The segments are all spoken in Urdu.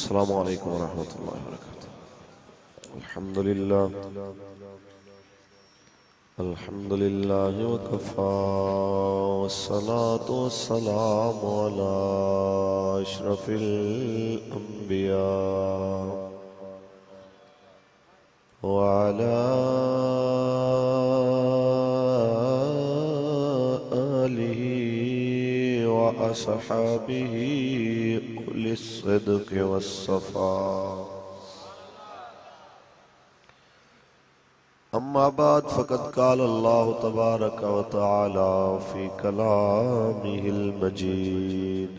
السلام عليكم ورحمة الله وبركاته. الحمد لله وكفى، والصلاة والسلام على أشرف الأنبياء وعلى آله وأصحابه أولي الصدق والصفاء. أما بعد فقد قال الله تبارك وتعالى في كلامه المجيد: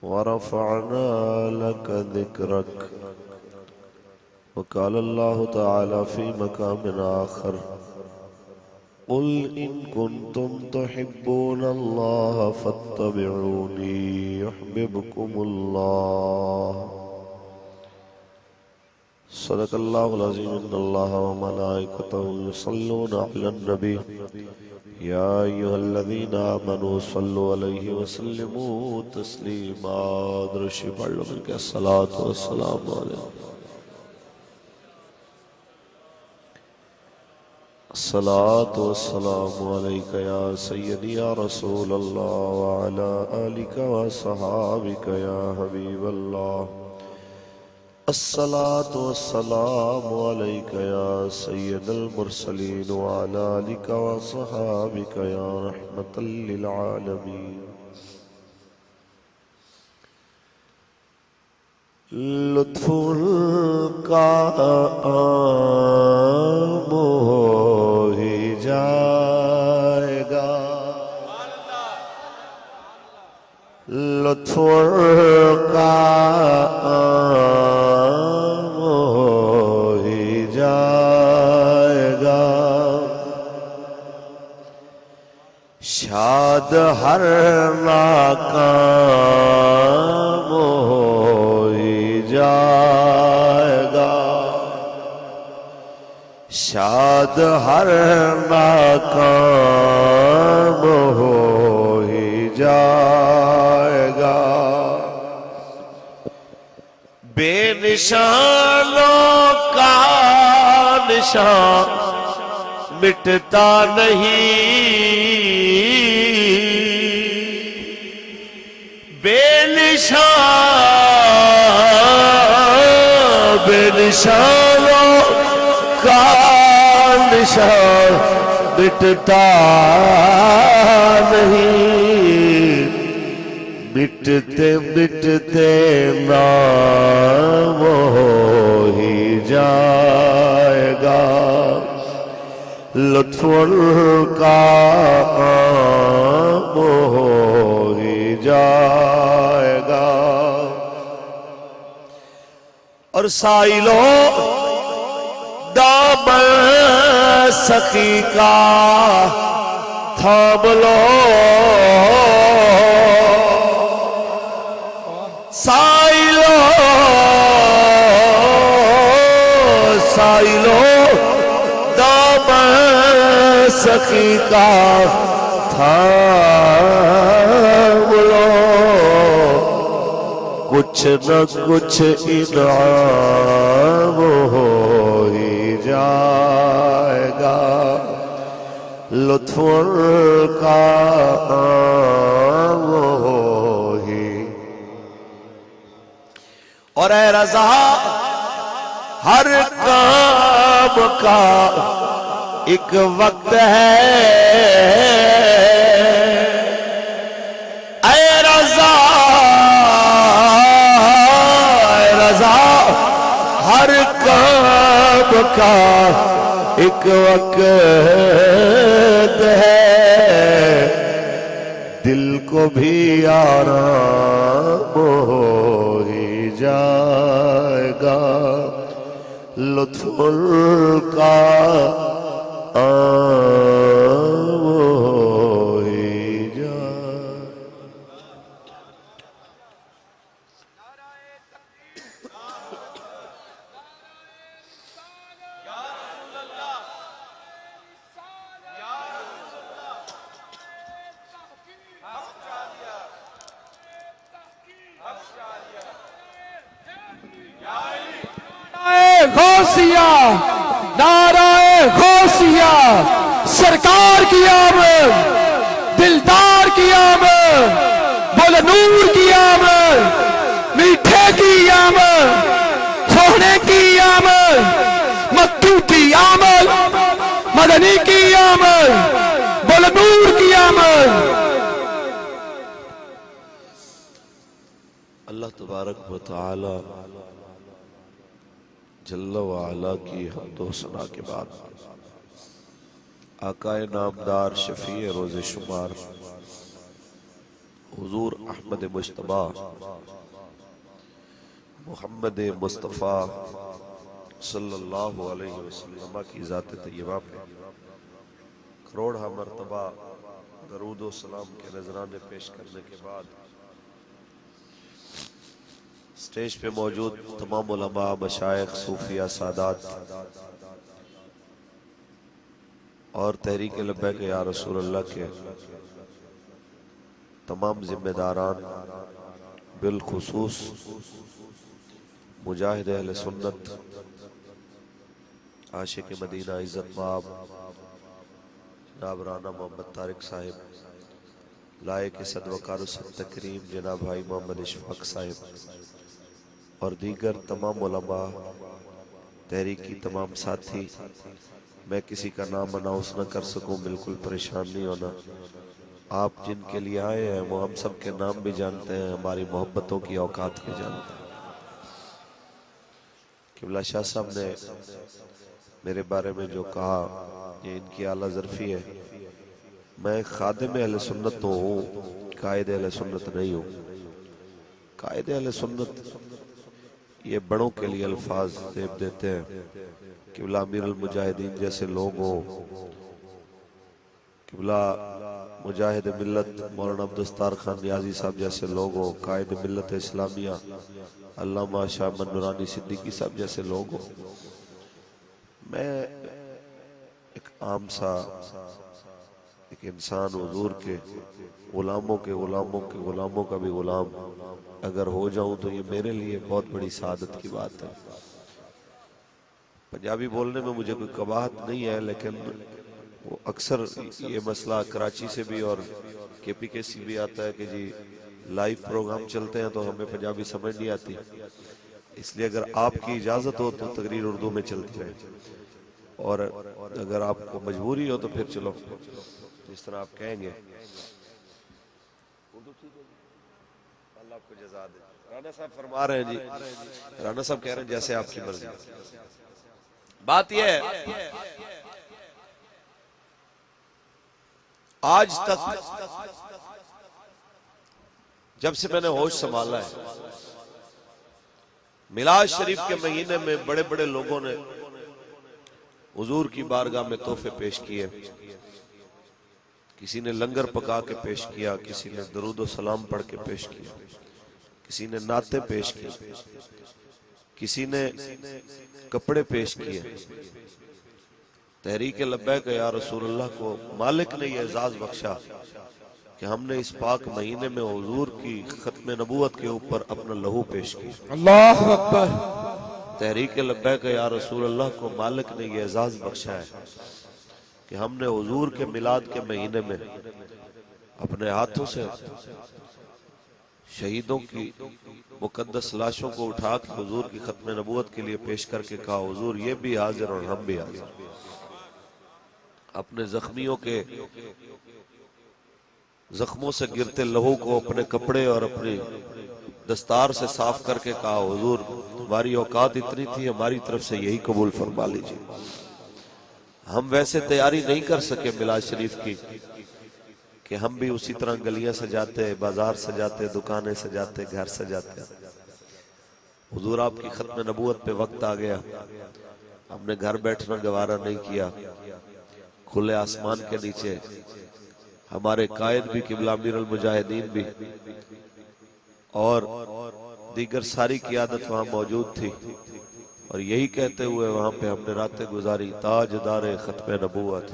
ورفعنا لك ذكرك. وقال الله تعالى في مقام آخر: قل إن كنتم تحبون الله فاتبعوني يحببكم الله. صدق الله العظيم. إن الله وملائكته يصلون على النبي يا أيها الذين آمنوا صلوا عليه وسلموا تسليما. درشی پڑھ لو مل کے الصلاة والسلام علیہ. الصلاة والسلام عليك يا سيدي يا رسول الله وعلى آلك وصحابك يا حبيب الله. الصلاة والسلام عليك يا سيد المرسلين وعلى آلك وصحابك يا رحمة للعالمين. لطف کا عام ہو ہی جائے گا، لطف کا عام ہو ہی جائے گا. شاد ہر ناکام ہو جائے گا، شاد ہر ناکام ہو ہی جائے گا. بے نشانوں کا نشان مٹتا نہیں، بے نشانوں کا نشان مٹتا نہیں، مٹتے مٹتے نام ہو ہی جائے گا. لطف کا عام ہو ہی جائے گا. اور سائلوں دامن سخی کا تھام لو، سائلوں دامن سخی کا تھام لو. کچھ نہ کچھ انعام ہو ہی جائے گا. لطف کا عام ہو ہی. اور اے رضا ہر کام کا ایک وقت ہے، اے رضا ہر کام کا ایک وقت ہے. دل کو بھی آرام ہو ہی جائے گا. لطف کا عام ہو ہی جائے. غوثیہ، نعرہ غوثیہ، سرکار کی آمد، دلدار کی آمد، بولے نور کی آمد، میٹھے کی آمد، سونے کی آمد، مکتو کی آمد، مدنی کی آمد، بولے نور کی آمد۔ اللہ تبارک و تعالی جل وعلا کی حمد و ثنا کے بعد آقا نامدار شفیع روز شمار حضور احمد مجتبی محمد مصطفیٰ صلی اللہ علیہ وسلم کی ذات طیبہ پہ کروڑہ مرتبہ درود و سلام کے نذرانے پیش کرنے کے بعد اسٹیج پہ موجود تمام علماء، مشائخ، صوفیہ، سادات اور تحریک لبیک یا رسول اللہ کے تمام ذمہ داران، بالخصوص مجاہد اہل سنت، عاشق مدینہ، عزت مآب جناب رانا محمد طارق صاحب، لائق صد وقار و صد تکریم جناب بھائی محمد اشفاق صاحب اور دیگر تمام علماء، تحریک کی تمام ساتھی، میں کسی کا نام اناؤنس نہ کر سکوں، بالکل پریشان نہیں ہونا۔ آپ جن کے لیے آئے ہیں وہ ہم سب کے نام بھی جانتے ہیں، ہماری محبتوں کی اوقات بھی جانتے ہیں۔ قبلہ شاہ صاحب نے میرے بارے میں جو کہا یہ ان کی اعلیٰ ظرفی ہے۔ میں خادم اہل سنت تو ہوں، قائد اہل سنت نہیں ہوں۔ قائد اہل سنت یہ بڑوں کے لیے الفاظ دیتے ہیں، قبلہ امیر المجاہدین جیسے لوگ ہوں، قبلہ مجاہد ملت مولانا عبدالستار خان نیازی صاحب جیسے لوگ ہوں، قائد ملت اسلامیہ علامہ شاہ من نورانی صدیقی صاحب جیسے لوگ ہوں۔ میں ایک عام سا ایک انسان، حضور کے غلاموں کے غلاموں کے غلاموں کا بھی غلام اگر ہو جاؤں تو یہ میرے لیے بہت بڑی سعادت کی بات ہے۔ پنجابی بولنے میں مجھے کوئی قباحت نہیں ہے، لیکن وہ اکثر یہ مسئلہ کراچی سے بھی اور کے پی کے سی بھی آتا ہے کہ جی لائیو پروگرام چلتے ہیں تو ہمیں پنجابی سمجھ نہیں آتی، اس لیے اگر آپ کی اجازت ہو تو تقریر اردو میں چلتی رہے، اور اگر آپ کو مجبوری ہو تو پھر چلو جس طرح آپ کہیں گے۔ اللہ آپ کو جزا دے۔ رانا صاحب فرما رہے ہیں جی، رانا صاحب کہہ رہے ہیں جیسے آپ کی مرضی۔ بات یہ ہے آج تک جب سے میں نے ہوش سنبھالا ہے، میلاد شریف کے مہینے میں بڑے بڑے لوگوں نے حضور کی بارگاہ میں تحفے پیش کیے، کسی نے لنگر پکا کے پیش کیا، کسی نے درود و سلام پڑھ کے پیش کیا، کسی نے نعتیں پیش کی، کسی نے کپڑے پیش کیے۔ تحریک لبیک یا رسول اللہ کو مالک نے یہ اعزاز بخشا کہ ہم نے اس پاک مہینے میں حضور کی ختم نبوت کے اوپر اپنا لہو پیش کیا۔ اللہ اکبر۔ تحریک لبیک یا رسول اللہ کو مالک نے یہ اعزاز بخشا ہے کہ ہم نے حضور کے میلاد کے مہینے میں اپنے ہاتھوں سے شہیدوں کی مقدس لاشوں کو اٹھا کے حضور کی ختم نبوت کے لیے پیش کر کے کہا حضور یہ بھی حاضر اور ہم بھی حاضر۔ اپنے زخمیوں کے زخموں سے گرتے لہو کو اپنے کپڑے اور اپنی دستار سے صاف کر کے کہا حضور ہماری اوقات اتنی تھی، ہماری طرف سے یہی قبول فرما لیجیے۔ ہم ویسے تیاری نہیں کر سکے میلاد شریف کی کہ ہم بھی اسی طرح گلیاں سجاتے، بازار سجاتے، دکانیں سجاتے، گھر سجاتے۔ حضور آپ کی ختم نبوت پہ وقت آ گیا، ہم نے گھر بیٹھنا گوارا نہیں کیا، کھلے آسمان کے نیچے ہمارے قائد بھی قبلہ امیر المجاہدین بھی اور دیگر ساری قیادت وہاں موجود تھی، اور یہی کہتے ہوئے وہاں پہ ہم نے راتیں گزاری، تاجدار ختم نبوت۔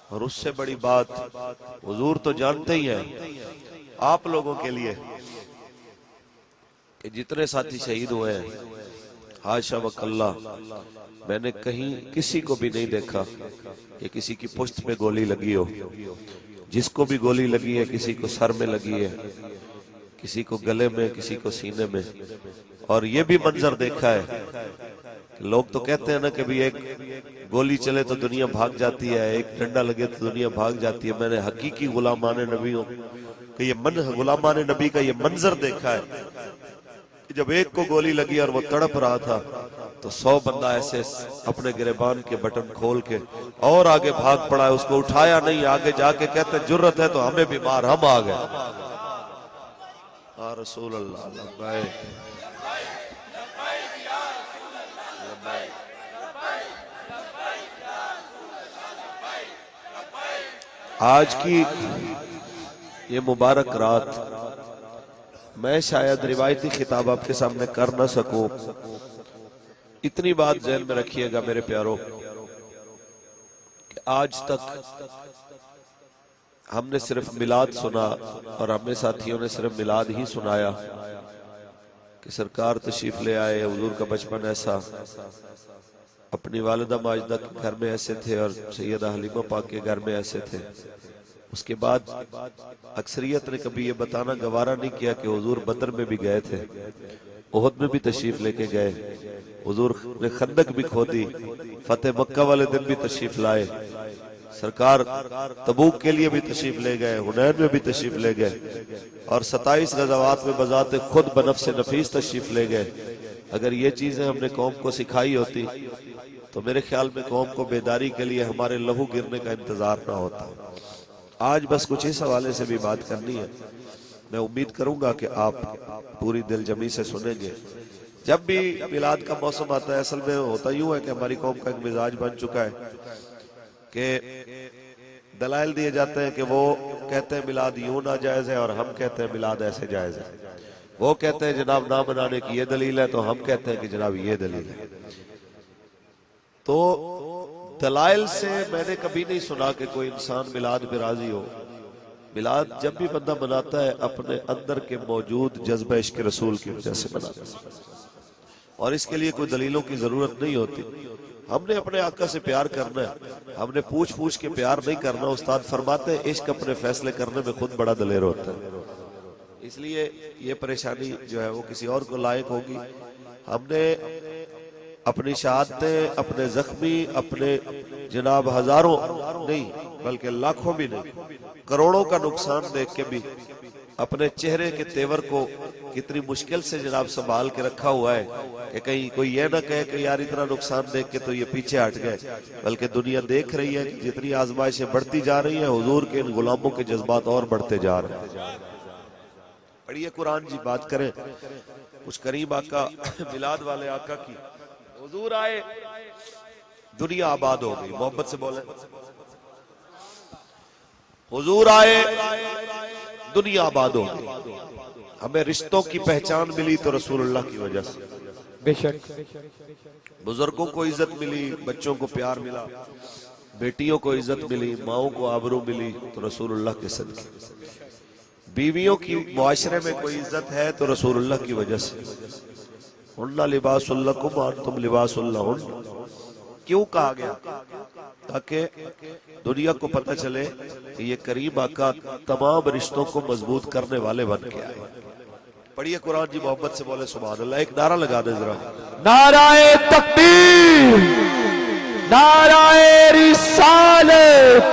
اور اس سے بڑی بات حضور تو جانتے ہی ہیں آپ لوگوں کے لیے کہ جتنے ساتھی شہید ہوئے ہیں حاشا وکلا، میں نے کہیں کسی کو بھی نہیں دیکھا کہ کسی کی پشت میں گولی لگی ہو. جس کو بھی گولی لگی ہے کسی کو سر میں لگی ہے، کسی کو گلے میں، کسی کو سینے میں. اور یہ بھی منظر دیکھا ہے کہ لوگ تو کہتے ہیں نا کہ بھی ایک گولی چلے تو دنیا بھاگ جاتی ہے، ایک ڈنڈا لگے تو دنیا بھاگ جاتی ہے. میں نے حقیقی غلامان نبیوں کہ یہ غلامان نبی کا یہ منظر دیکھا ہے کہ جب ایک کو گولی لگی اور وہ تڑپ رہا تھا تو 100 بندہ ایسے اپنے گریبان کے بٹن کھول کے اور آگے بھاگ پڑا ہے. اس کو اٹھایا نہیں، آگے جا کے کہتے جرت ہے تو ہمیں بھی مار، ہم آ گئے. رسول اللہ لبیک. آج کی یہ مبارک رات میں شاید روایتی خطاب آپ کے سامنے کر نہ سکوں. اتنی بات ذہن میں رکھیے گا میرے پیارو کہ آج تک ہم نے صرف میلاد سنا اور ہمیں ساتھیوں نے صرف میلاد ہی سنایا کہ سرکار تشریف لے آئے، حضور کا بچپن ایسا، اپنی والدہ ماجدہ کے گھر میں ایسے تھے اور سیدہ حلیمہ پاک کے گھر میں ایسے تھے. اس کے بعد اکثریت نے کبھی یہ بتانا گوارا نہیں کیا کہ حضور بدر میں بھی گئے تھے، احد میں بھی تشریف لے کے گئے، حضور نے خندق بھی کھودی، فتح مکہ والے دن بھی تشریف لائے، سرکار تبوک کے لیے بھی تشریف لے گئے، حنین میں بھی تشریف لے گئے، اور 27 غزوات میں بذات خود بنفس نفیس تشریف لے گئے. اگر یہ چیزیں ہم نے قوم کو سکھائی ہوتی تو میرے خیال میں قوم کو بیداری کے لیے ہمارے لہو گرنے کا انتظار نہ ہوتا. آج بس کچھ اس حوالے سے بھی بات کرنی ہے. میں امید کروں گا کہ آپ پوری دل جمی سے سنیں گے. جب بھی میلاد کا موسم آتا ہے، اصل میں ہوتا یوں ہے کہ ہماری قوم کا ایک مزاج بن چکا ہے کہ دلائل دیے جاتے ہیں کہ وہ کہتے ہیں میلاد یوں ناجائز ہے اور ہم کہتے ہیں میلاد ایسے جائز ہے. وہ کہتے ہیں جناب نہ منانے کی یہ دلیل ہے تو ہم کہتے ہیں کہ جناب یہ دلیل ہے. تو دلائل سے میں نے کبھی نہیں سنا کہ کوئی انسان میلاد پہ راضی ہو. میلاد جب بھی بندہ مناتا ہے اپنے اندر کے موجود جذبہ عشق رسول کی وجہ سے مناتا ہے، اور اس کے لیے کوئی دلیلوں کی ضرورت نہیں ہوتی. ہم نے اپنے آقا سے پیار کرنا ہے، ہم نے پوچھ کے پیار نہیں کرنا. استاد فرماتے ہیں عشق اپنے فیصلے کرنے میں خود بڑا دلیر ہوتا ہے. اس لیے یہ پریشانی جو ہے وہ کسی اور کو لائق ہوگی. ہم نے اپنی شہادتیں، اپنے زخمی، اپنے جناب ہزاروں نہیں بلکہ لاکھوں بھی نہیں کروڑوں کا نقصان دیکھ کے بھی اپنے چہرے کے تیور کو کتنی مشکل سے جناب سنبھال کے رکھا ہوا ہے کہ کہیں کوئی یہ نہ کہے کہ یار اتنا نقصان دیکھ کے تو یہ پیچھے ہٹ گئے. بلکہ دنیا دیکھ رہی ہے کہ جتنی آزمائشیں بڑھتی جا رہی ہیں حضور کے ان غلاموں کے جذبات اور بڑھتے جا رہے ہیں. پڑھیے قرآن جی، بات کریں کچھ قریب آقا میلاد والے آقا کی. حضور آئے دنیا آباد ہو گئی. محبت سے بولیں. حضور آئے دنیا آباد ہو گئی. ہمیں رشتوں کی پہچان ملی تو رسول اللہ کی وجہ سے. بے شک بزرگوں کو عزت ملی، بچوں کو پیار ملا، بیٹیوں کو عزت ملی، ماؤں کو آبرو ملی تو رسول اللہ کے صدقے. بیویوں کی معاشرے میں کوئی عزت ہے تو رسول اللہ کی وجہ سے. ہن لباس لکم وانتم لباس لہن. کیوں کہا گیا؟ تاکہ دنیا کو پتہ چلے کہ یہ کریم آقا تمام رشتوں کو مضبوط کرنے والے بن کے آئے. پڑھیے قرآن جی، محبت سے بولے سبحان اللہ. ایک نعرہ لگا دے ذرا. نعرہ تکبیر، نعرہ رسالت،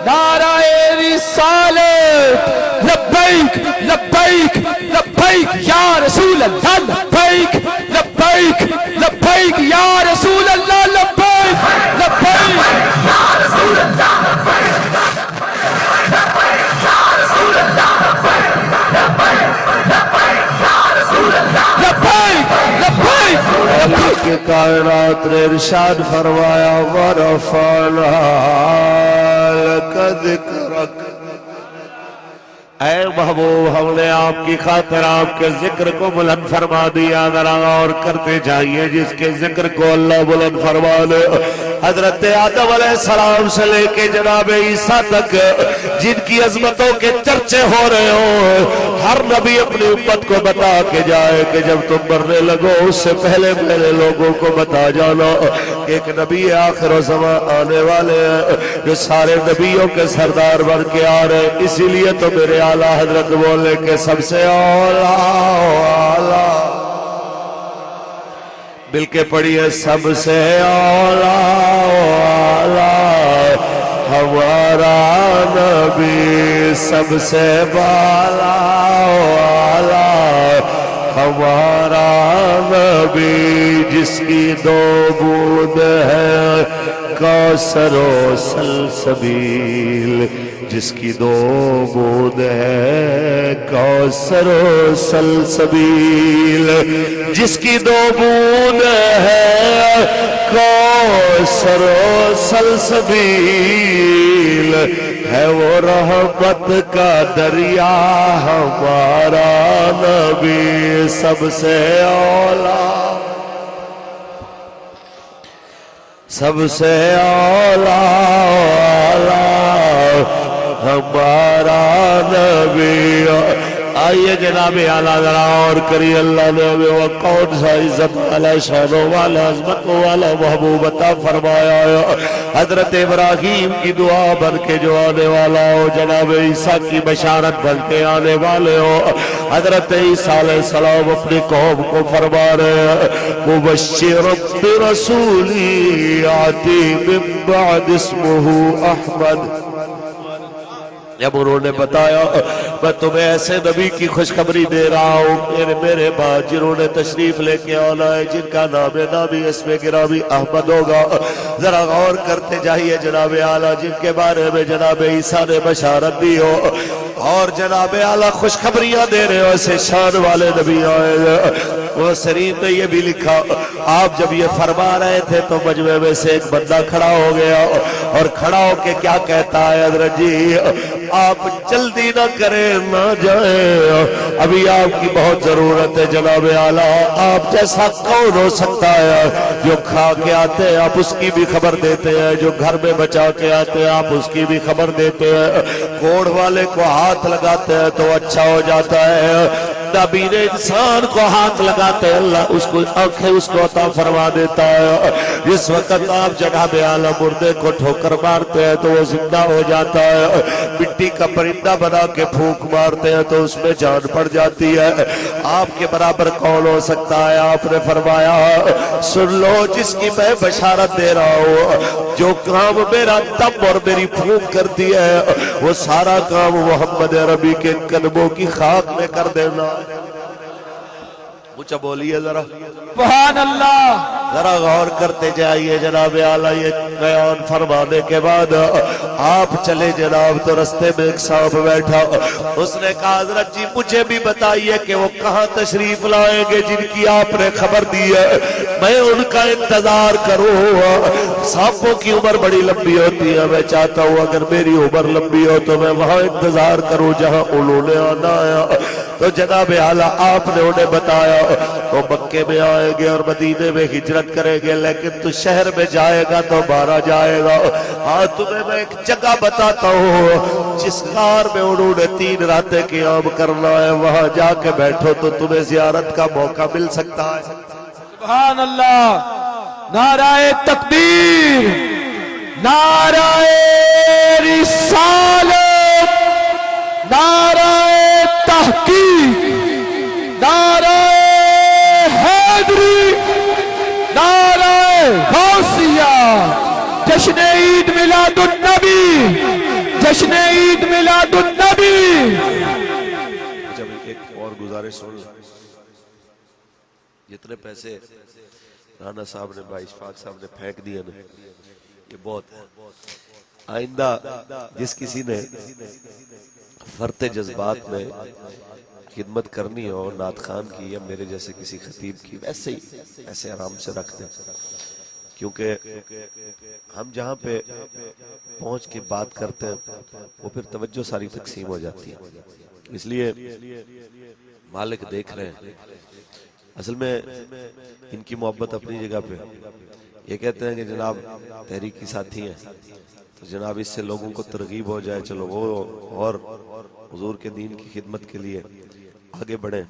نعرہ رسالت. لبیک لبیک لبیک یا رسول اللہ، لبیک لبیک لبیک یا رسول اللہ، لبیک لبیک یا رسول اللہ، لبیک لبیک یا رسول اللہ، لبیک لبیک یا رسول اللہ، لبیک لبیک اللہ کے کائنات نے ارشاد فرمایا ورفعنا لک ذکرک. اے محبوب، ہم نے آپ کی خاطر آپ کے ذکر کو بلند فرما دیا. ذرا غور کرتے جائیے، جس کے ذکر کو اللہ بلند فرما دے. حضرت آدم علیہ السلام سے لے کے جناب عیسیٰ تک جن کی عظمتوں کے چرچے ہو رہے ہوں، ہر نبی اپنی امت کو بتا کے جائے کہ جب تم مرنے لگو اس سے پہلے میرے لوگوں کو بتا جانا ایک نبی آخر زمان آنے والے ہیں جو سارے نبیوں کے سردار بن کے آ رہے ہیں. اسی لیے تو میرے اعلیٰ حضرت بولے کہ سب سے اولا مل کے پڑھیے سب سے اولا ہمارا نبی سب سے بالا والا ہمارا نبی جس کی دو بوند ہے کوثر و سلسبیل جس کی دو بوند ہے کوثر و سلسبیل جس کی دو بوند ہے کوثر و سلسبیل ہے وہ رحمت کا دریا ہمارا نبی سب سے اولا سب سے اولا ہمارا نبی. آئیے جناب اعلیٰ ذرا اور کری اللہ نے ہمیں وہ کون سا عزت والا شانوں والا عظمت والا محبوب عطا فرمایا ہے. حضرت ابراہیم کی دعا بن کے جو آنے والا ہو جناب عیسیٰ کی بشارت بن کے آنے والے ہو. حضرت عیسیٰ علیہ السلام اپنی قوم کو فرما رہے ہیں مبشر برسولی آتی من بعد اسمہ احمد. جب انہوں نے بتایا میں تمہیں ایسے نبی کی خوشخبری دے رہا ہوں میرے بعد جنہوں نے تشریف لے کے آنا ہے جن کا نام نامی اسم گرامی احمد ہوگا. ذرا غور کرتے جائیے جناب اعلیٰ جن کے بارے میں جناب عیسیٰ نے بشارت دی ہو اور جناب اعلیٰ خوشخبریاں دے رہے ہو ایسے شان والے نبی آئے. وہ شریف نے یہ بھی لکھا آپ جب یہ فرما رہے تھے تو مجمع میں سے ایک بندہ کھڑا ہو گیا اور کھڑا ہو کے کیا کہتا ہے حضرت جی آپ جلدی نہ کریں نہ جائیں ابھی آپ کی بہت ضرورت ہے جناب اعلیٰ. آپ جیسا کون ہو سکتا ہے جو کھا کے آتے ہیں آپ اس کی بھی خبر دیتے ہیں جو گھر میں بچا کے آتے ہیں آپ اس کی بھی خبر دیتے ہیں کوڑ والے کو ہاتھ لگاتے ہیں تو اچھا ہو جاتا ہے نبین انسان کو ہاتھ لگاتے ہیں اللہ اس کو آنکھیں اس کو عطا فرما دیتا ہے. جس وقت آپ جناب اعلیٰ مردے کو ٹھوکر مارتے ہیں تو وہ زندہ ہو جاتا ہے مٹی کا پرندہ بنا کے پھونک مارتے ہیں تو اس میں جان پڑ جاتی ہے. آپ کے برابر کون ہو سکتا ہے آپ نے فرمایا سن لو جس کی میں بشارت دے رہا ہوں جو کام میرا دم اور میری پھونک کرتی ہے وہ سارا کام محمد عربی کے قدموں کی خاک میں کر دینا. اونچا بولیے ذرا سبحان اللہ. ذرا غور کرتے جائیے جناب اعلیٰ یہ بیان فرمانے کے بعد آپ چلے جناب تو رستے میں ایک صاحب بیٹھا اس نے کہا حضرت جی مجھے بھی بتائیے کہ وہ کہاں تشریف لائیں گے جن کی آپ نے خبر دی ہے میں ان کا انتظار کروں. صاحبوں کی عمر بڑی لمبی ہوتی ہے میں چاہتا ہوں اگر میری عمر لمبی ہو تو میں وہاں انتظار کروں جہاں انہوں نے آنا ہے. تو جناب اعلیٰ آپ نے انہیں بتایا وہ مکے میں آئیں گے اور مدینے میں ہجرت کریں گے لیکن تو شہر میں جائے گا تو بارہ جائے گا. ہاں تمہیں میں ایک جگہ بتاتا ہوں جس کار میں انہوں نے 3 راتیں قیام کرنا ہے وہاں جا کے بیٹھو تو تمہیں زیارت کا موقع مل سکتا ہے. سبحان اللہ. نعرہ تکبیر نعرہ رسالت نعرہ تحقیق نعرہ حیدری نعرہ غوثیہ جشن عید میلاد النبی جشن عید میلاد النبی. جب ایک اور گزارش سن جتنے پیسے رانا صاحب نے بھائی اشفاق صاحب نے پھینک دیا نا یہ بہت ہے. آئندہ جس کسی نے فرط جذبات میں خدمت کرنی ہو نعت خان کی یا میرے جیسے کسی خطیب کی ویسے ہی ایسے آرام سے رکھ دیں کیونکہ ہم جہاں پہ پہنچ کے بات کرتے ہیں وہ پھر توجہ ساری تقسیم ہو جاتی ہے. اس لیے مالک دیکھ رہے ہیں اصل میں ان کی محبت اپنی جگہ پہ یہ کہتے ہیں کہ جناب تحریک کی ساتھی ہیں تو جناب اس سے لوگوں کو ترغیب ہو جائے، چلو وہ اور حضور کے دین کی خدمت کے لیے آگے بڑھیں۔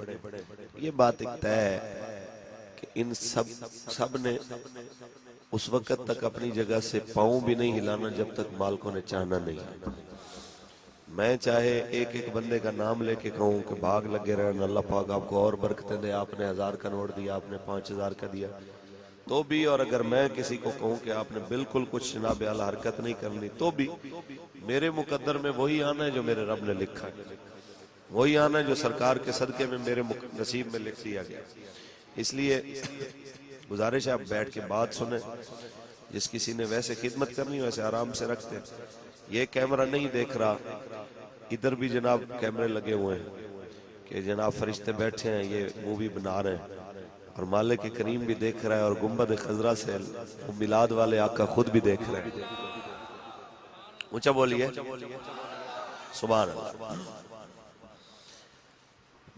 یہ بات ایک طے ہے کہ ان سب نے اس وقت تک اپنی جگہ سے پاؤں بھی نہیں ہلانا جب تک مالکوں نے چاہنا نہیں۔ میں چاہے ایک ایک بندے کا نام لے کے کہوں کہ بھاگ لگے رہنا، اللہ پاک آپ کو اور برکتیں دے، آپ نے 1000 کا نوٹ دیا، آپ نے 5000 کا دیا تو بھی، اور اگر میں کسی کو کہوں کہ آپ نے بالکل کچھ جناب اعلیٰ حرکت نہیں کرنی تو بھی، میرے مقدر میں وہی آنا ہے جو میرے رب نے لکھا ہے، وہی آنا ہے جو سرکار کے صدقے میں میرے نصیب میں لکھ دیا گیا۔ اس لیے گزارش ہے آپ بیٹھ کے بات سنیں، جس کسی نے ویسے خدمت کرنی ویسے آرام سے رکھتے ہیں۔ یہ کیمرہ نہیں دیکھ رہا، ادھر بھی جناب کیمرے لگے ہوئے ہیں کہ جناب فرشتے بیٹھے ہیں، یہ مووی بنا رہے ہیں، اور مالک کریم بھی دیکھ رہا ہے، اور گنبد خضرا سے میلاد والے آقا خود بھی دیکھ رہے ہیں۔ اونچا بولیے سبحان اللہ۔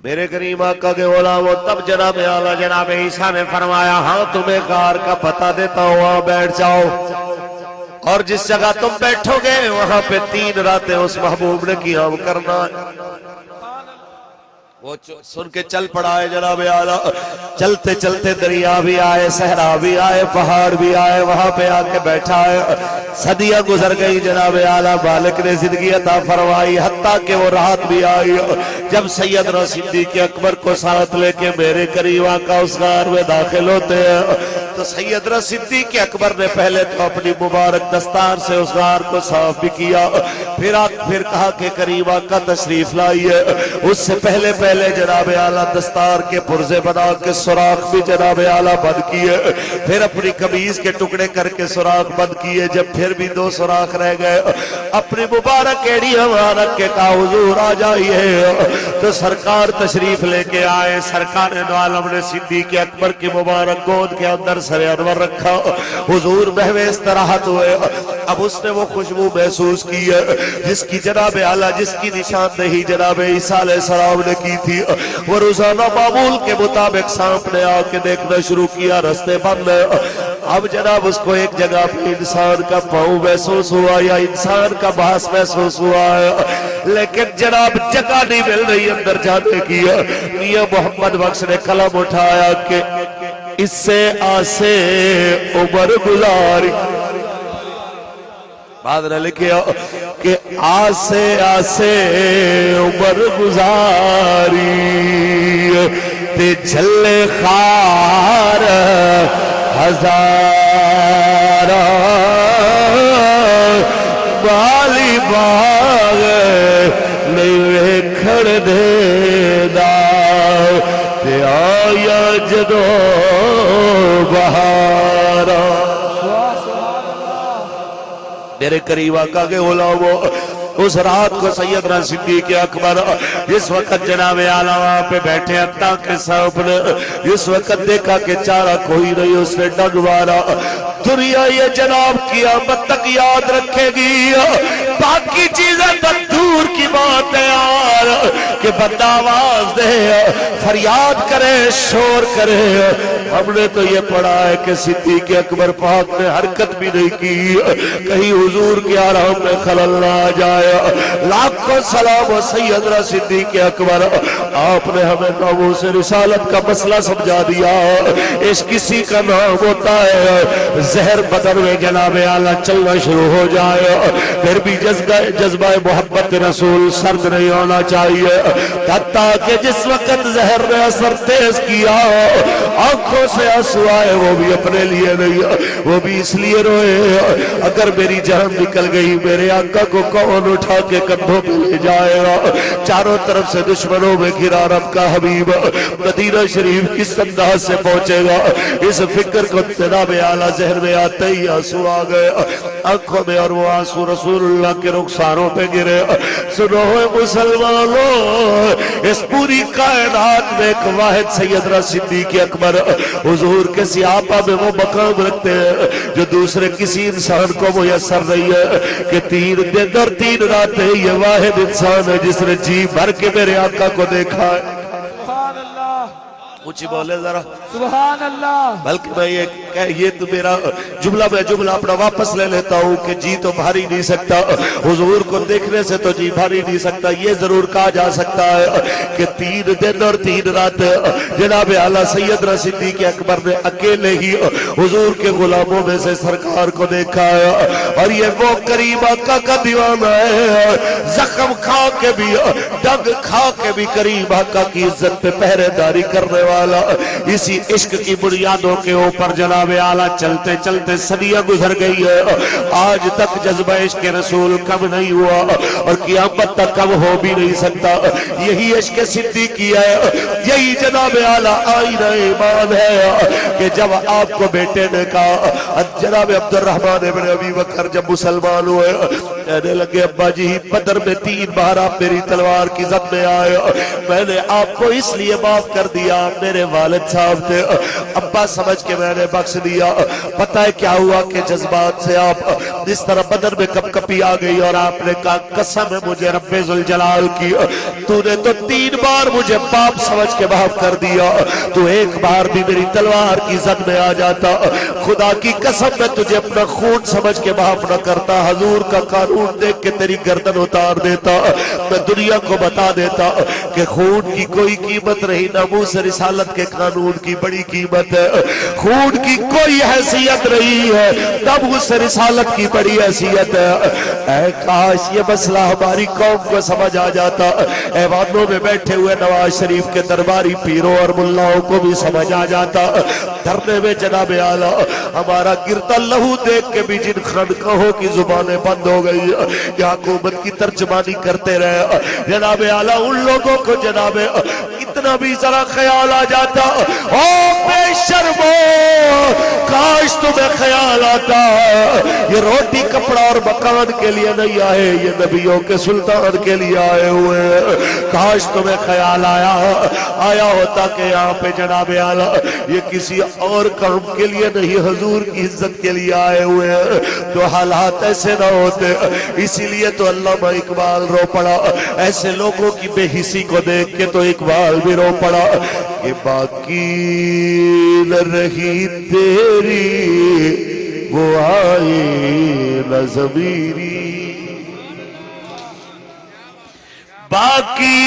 میرے کریم آقا کے غلاموں، تب جناب اعلیٰ جناب عیسیٰ نے فرمایا ہاں تمہیں غار کا پتہ دیتا ہوں، وہاں بیٹھ جاؤ، اور جس جگہ تم بیٹھو گے وہاں پہ 3 راتیں اس محبوب نے قیام کرنا ہے۔ وہ سن کے چل پڑا ہے جناب اعلیٰ، چلتے چلتے دریا بھی آئے، صحرا بھی آئے، پہاڑ بھی آئے، وہاں پہ آ کے بیٹھا ہے۔ صدیاں گزر گئی، جناب اعلیٰ مالک نے زندگی عطا فرمائی، حتیٰ کہ وہ رات بھی آئی جب سیدنا صدیق اکبر کو ساتھ لے کے میرے کریم آقا اس غار میں داخل ہوتے ہیں، تو سیدنا صدیق اکبر نے پہلے تو اپنی مبارک دستار سے اس غار کو صاف بھی کیا، پھر کہا کہ کریم آقا تشریف لائیے۔ اس سے پہلے جناب اعلیٰ دستار کے پرزے بنا کے سوراخ بھی جناب اعلیٰ بند کیے، پھر اپنی قمیض کے ٹکڑے کر کے سوراخ بند کیے، جب پھر بھی 2 سوراخ رہ گئے، اپنی مبارک ایڑی مبارک کے کہا حضور آ جائیے، تو سرکار تشریف لے کے آئے۔ سرکار دو عالم نے صدیق اکبر کی مبارک گود کے اندر سر انور رکھا، حضور محو استراحت ہوئے۔ اب اس نے وہ خوشبو محسوس کی ہے جس کی جناب اعلیٰ جس کی نشاندہی جناب عیسیٰ علیہ السلام نے کی تھی، وہ روزانہ معمول کے مطابق سامنے آ کے دیکھنا شروع کیا، رستے بند ہے۔ اب جناب اس کو ایک جگہ پہ انسان کا پاؤں محسوس ہوا یا انسان کا باس محسوس ہوا ہے، لیکن جناب جگہ نہیں مل رہی اندر جانے کی۔ میاں محمد بخش نے قلم اٹھایا کہ اس سے آسے عمر گزاری، بعد نے لکھیا کہ آسے آسے عمر گزاری، تے جھلے خار ہزار، بالی باغ نہیں کھڑ دے دا، تے آیا جدو بہارا۔ میرے قریب آقا کے غلاموں، اس رات کو سیدنا صدیق اکبر اس وقت جناب اعلیٰ وہاں پہ بیٹھے ہیں، تاکہ صاحب نے اس وقت دیکھا کہ چارہ کوئی نہیں، اس نے ڈگ مارا۔ دنیا یہ جناب قیامت تک یاد رکھے گی، باقی چیزیں تک دور کی بات ہے یار، کہ بندہ آواز دے، فریاد کرے، شور کرے۔ ہم نے تو یہ پڑھا ہے کہ صدیق اکبر پاک نے حرکت بھی نہیں کی، کہیں حضور کے آرام میں خلل نہ آ جائے۔ لاکھوں سلام و سیدنا صدیق اکبر، آپ نے ہمیں ناموس رسالت کا مسئلہ سمجھا دیا۔ اس کسی کا نام ہوتا ہے زہر بدن میں جناب اعلیٰ چلنا شروع ہو جائے، پھر بھی جذبہ محبت رسول سرد نہیں ہونا چاہیے، حتیٰ کہ جس وقت زہر نے اثر تیز کیا، آنکھوں سے آنسو آئے، وہ بھی اپنے لیے نہیں، وہ بھی اس لیے روئے اگر میری جان نکل گئی میرے آقا کو کون اٹھا کے کندھوں پہ لے جائے گا۔ چاروں طرف سے دشمنوں میں گھرا رب کا حبیب مدینہ شریف کس انداز سے پہنچے گا، اس فکر کو جناب اعلیٰ ذہن میں آتے ہی آنسو آ گئے آنکھوں میں، اور وہ آنسو رسول اللہ کے رخساروں پہ گرے۔ سنو مسلمانوں، اس پوری کائنات میں ایک واحد سیدنا صدیق اکبر حضور کے سیاپا میں وہ مقام رکھتے ہیں جو دوسرے کسی انسان کو میسر نہیں ہے، کہ 3 دن اور 3 راتیں یہ واحد انسان ہے جس نے جی بھر کے میرے آقا کو دیکھا ہے۔ اونچی بولے ذرا سبحان اللہ. بلکہ میں یہ تو میرا جملہ اپنا واپس لے لیتا ہوں کہ جی تو بھاری نہیں سکتا، حضور کو دیکھنے سے تو جی بھاری نہیں سکتا. یہ ضرور کہا جا سکتا ہے کہ 3 دن اور 3 رات جناب اعلیٰ سیدنا صدیق اکبر نے اکیلے ہی حضور کے غلاموں میں سے سرکار کو دیکھا ہے. اور یہ وہ کریم آقا کا دیوانہ ہے، زخم کھا کے بھی ڈگ کھا کے بھی کریم آقا کی عزت پہ پہرے داری کرنے والا. اسی عشق کی بنیادوں کے اوپر جناب اعلیٰ چلتے چلتے صدیاں گزر گئی ہے، آج تک جذبہ عشق رسول کم نہیں ہوا اور قیامت تک کم ہو بھی نہیں سکتا. یہی عشق صدیقی ہے، یہی جناب اعلیٰ آئینہ ایمان ہے کہ جب آپ کو بیٹے نے کہا، جناب عبد الرحمن ابن ابی بکر جب مسلمان ہوئے کہنے لگے ابا جی بدر میں 3 بار آپ میری تلوار کی زد میں آئے، میں نے آپ کو اس لیے معاف کر دیا، میرے والد صاحب تھے، ابا سمجھ کے میں نے بخش دیا. پتہ ہے کیا ہوا کہ جذبات سے آپ اس طرح بدر میں کپ کپی آ گئی اور آپ نے کہا قسم ہے مجھے رب ذوالجلال کی، تو نے تو 3 بار مجھے باپ سمجھ کے معاف کر دیا، تو ایک بار بھی میری تلوار کی زد میں آ جاتا، خدا کی قسم میں تجھے اپنا خون سمجھ کے معاف نہ کرتا، حضور کا قانون دیکھ کے تیری گردن اتار دیتا، میں دنیا کو بتا دیتا کہ خون کی کوئی قیمت نہیں، ناموس رسالت کے قانون کی بڑی قیمت ہے. خون کی کوئی حیثیت نہیں ہے، ناموس رسالت کی بڑی حیثیت ہے. اے کاش یہ مسئلہ ہماری قوم کو سمجھ آ جاتا، ایوانوں میں بیٹھے ہوئے نواز شریف کے درباری پیروں اور ملاؤں کو بھی سمجھ آ جاتا. دھرنے میں جناب اعلیٰ ہمارا گرتا لہو دیکھ کے بھی جن خانقاہوں کی زبانیں بند ہو گئی کہ حکومت کی ترجمانی کرتے رہے، جناب اعلیٰ ان لوگوں کو جناب اتنا بھی ذرا خیال آ جاتا، او بے شرمو کاش تمہیں خیال آتا یہ روٹی کپڑا اور مکان کے لیے نہیں آئے، یہ نبیوں کے سلطان کے لیے آئے ہوئے. کاش تمہیں خیال آیا ہوتا کہ یہاں پہ جناب اعلیٰ یہ کسی اور کام کے لیے نہیں حضور کی عزت کے لیے آئے ہوئے ہیں تو حالات ایسے نہ ہوتے. اسی لیے تو علامہ اقبال رو پڑا، ایسے لوگوں کی بے حسی کو دیکھ کے تو اقبال بھی رو پڑا کہ باقی نہ رہی تیری وہ آئی نہ ضمیری، باقی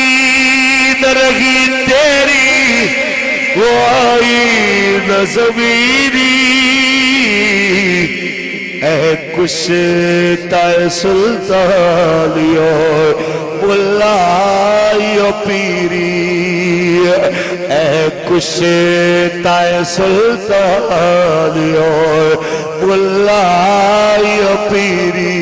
نہ رہی تیری وہ آئی نہ ضمیری، اے کشتہ سلطانیو ملائیو پیری، اے کشتہ سلطانیو ملائیو پیری.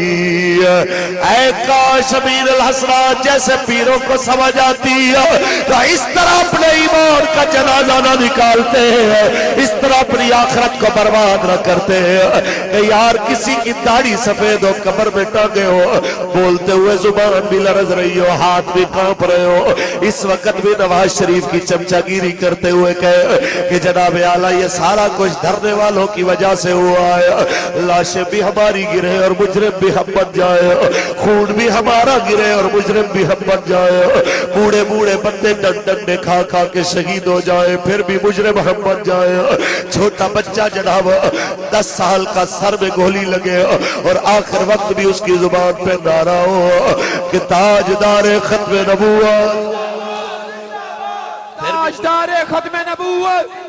اے کاش امیر الحسرات جیسے پیروں کو سمجھ آتی ہے تو اس طرح اپنے ایمان کا جنازہ نہ نکالتے ہیں، اس طرح اپنی آخرت کو برباد نہ کرتے ہیں کہ یار کسی کی داڑھی سفید ہو قبر میں ٹانگے ہو، بولتے ہوئے زبان بھی لرز رہی ہو، ہاتھ بھی کانپ رہے ہو، اس وقت بھی نواز شریف کی چمچہ گیری کرتے ہوئے کہے کہ جناب اعلیٰ یہ سارا کچھ دھرنے والوں کی وجہ سے ہوا ہے، لاشیں بھی ہماری گرے اور مجرم بھی ہم بن جائے، خون بھی ہمارا گرے اور مجرم بھی ہم بن جائے، بوڑھے بوڑھے بندے ڈنڈے کھا کھا کے شہید ہو جائے پھر بھی مجرم ہم بن جائے، چھوٹا بچہ جناب 10 سال کا سر میں گولی لگے اور آخر وقت بھی اس کی زبان پہ نعرہ ہو کہ تاجدار ختم نبوت، تاجدار ختم نبوت،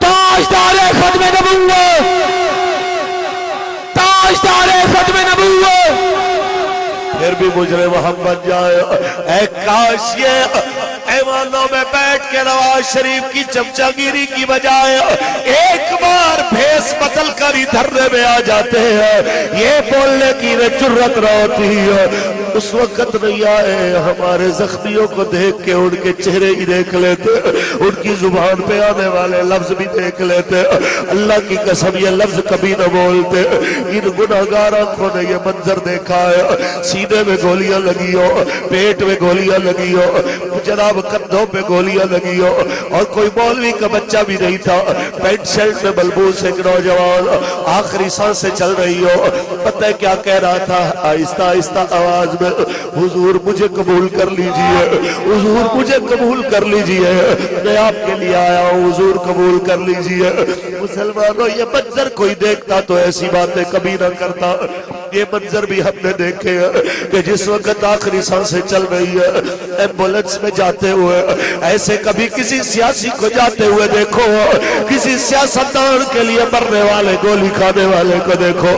تاجدار ختم نبوت، تاجدار ختم نبوت، پھر بھی مجرم ہم بن جائے. اے کاش یہ ایوانوں میں بیٹھ کے نواز شریف کی چمچہ گیری کی بجائے ایک بار بھیس بدل کر ہی دھرنے میں آ جاتے ہیں، یہ بولنے کی جرت نہ ہوتی ہے. اس وقت نہیں آئے، ہمارے زخمیوں کو دیکھ کے ان کے چہرے ہی دیکھ لیتے، ان کی زبان پہ آنے والے لفظ بھی دیکھ لیتے. اللہ کی قسم یہ لفظ کبھی نہ بولتے. ان گناہگار آنکھوں نے یہ منظر دیکھا ہے، سینے میں گولیاں لگی ہو، پیٹ میں گولیاں لگی ہو، جناب کندھوں پہ گولیاں لگی ہو، اور کوئی مولوی کا بچہ بھی نہیں تھا، پینٹ شرٹ میں ملبوس ایک نوجوان آخری سانس سے چل رہی ہو. پتہ ہے کیا کہہ رہا تھا آہستہ آہستہ آواز میں؟ حضور مجھے قبول کر لیجئے، حضور مجھے قبول کر لیجئے، میں آپ کے لیے آیا ہوں، حضور قبول کر لیجئے. مسلمانوں یہ منظر کوئی دیکھتا تو ایسی باتیں کبھی نہ کرتا. یہ منظر بھی ہم نے دیکھے ہیں کہ جس وقت آخری سانسیں چل رہی ہے ایمبولنس میں جاتے ہوئے، ایسے کبھی کسی سیاسی کو جاتے ہوئے دیکھو، کسی سیاستدان کے لیے مرنے والے گولی کھانے والے کو دیکھو،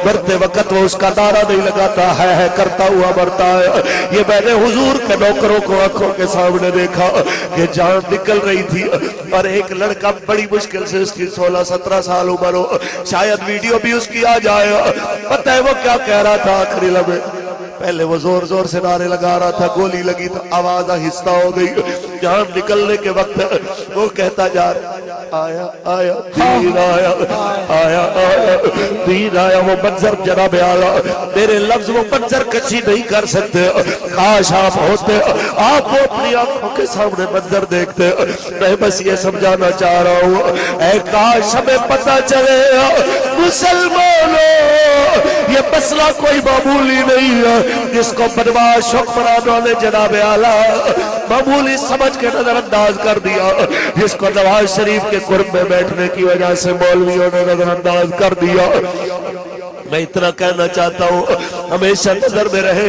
مرتے وقت وہ اس کا نعرہ نہیں لگاتا ہے کرتا ہوا مرتا ہے. یہ میں نے حضور کے نوکروں کو آنکھوں کے سامنے دیکھا کہ جان نکل رہی تھی، اور ایک لڑکا بڑی مشکل سے اس کی 16-17 سال عمر ہو، شاید ویڈیو بھی اس کی آ جائے. پتہ ہے وہ کیا کہہ رہا تھا آخری لمحے؟ پہلے وہ زور زور سے نعرے لگا رہا تھا، گولی لگی تو آواز آہستہ ہو گئی. جان نکلنے کے وقت وہ کہتا جا رہا آیا آیا دین آیا آیا آیا دین آیا. وہ منظر جناب اعلیٰ میرے لفظ وہ منظر کچھی نہیں کر سکتے. کاش آپ ہوتے، آپ وہ اپنی آنکھوں کے سامنے منظر دیکھتے. میں بس یہ سمجھانا چاہ رہا ہوں، اے کاش ہمیں پتہ چلے مسلمانوں یہ مسئلہ کوئی معمولی نہیں ہے جس کو بدماش حکمرانوں نے جناب اعلیٰ معمولی سمجھ کے نظر انداز کر دیا، جس کو نواز شریف کے قرب میں بیٹھنے کی وجہ سے مولویوں نے نظر انداز کر دیا. میں اتنا کہنا چاہتا ہوں ہمیشہ نظر میں رہے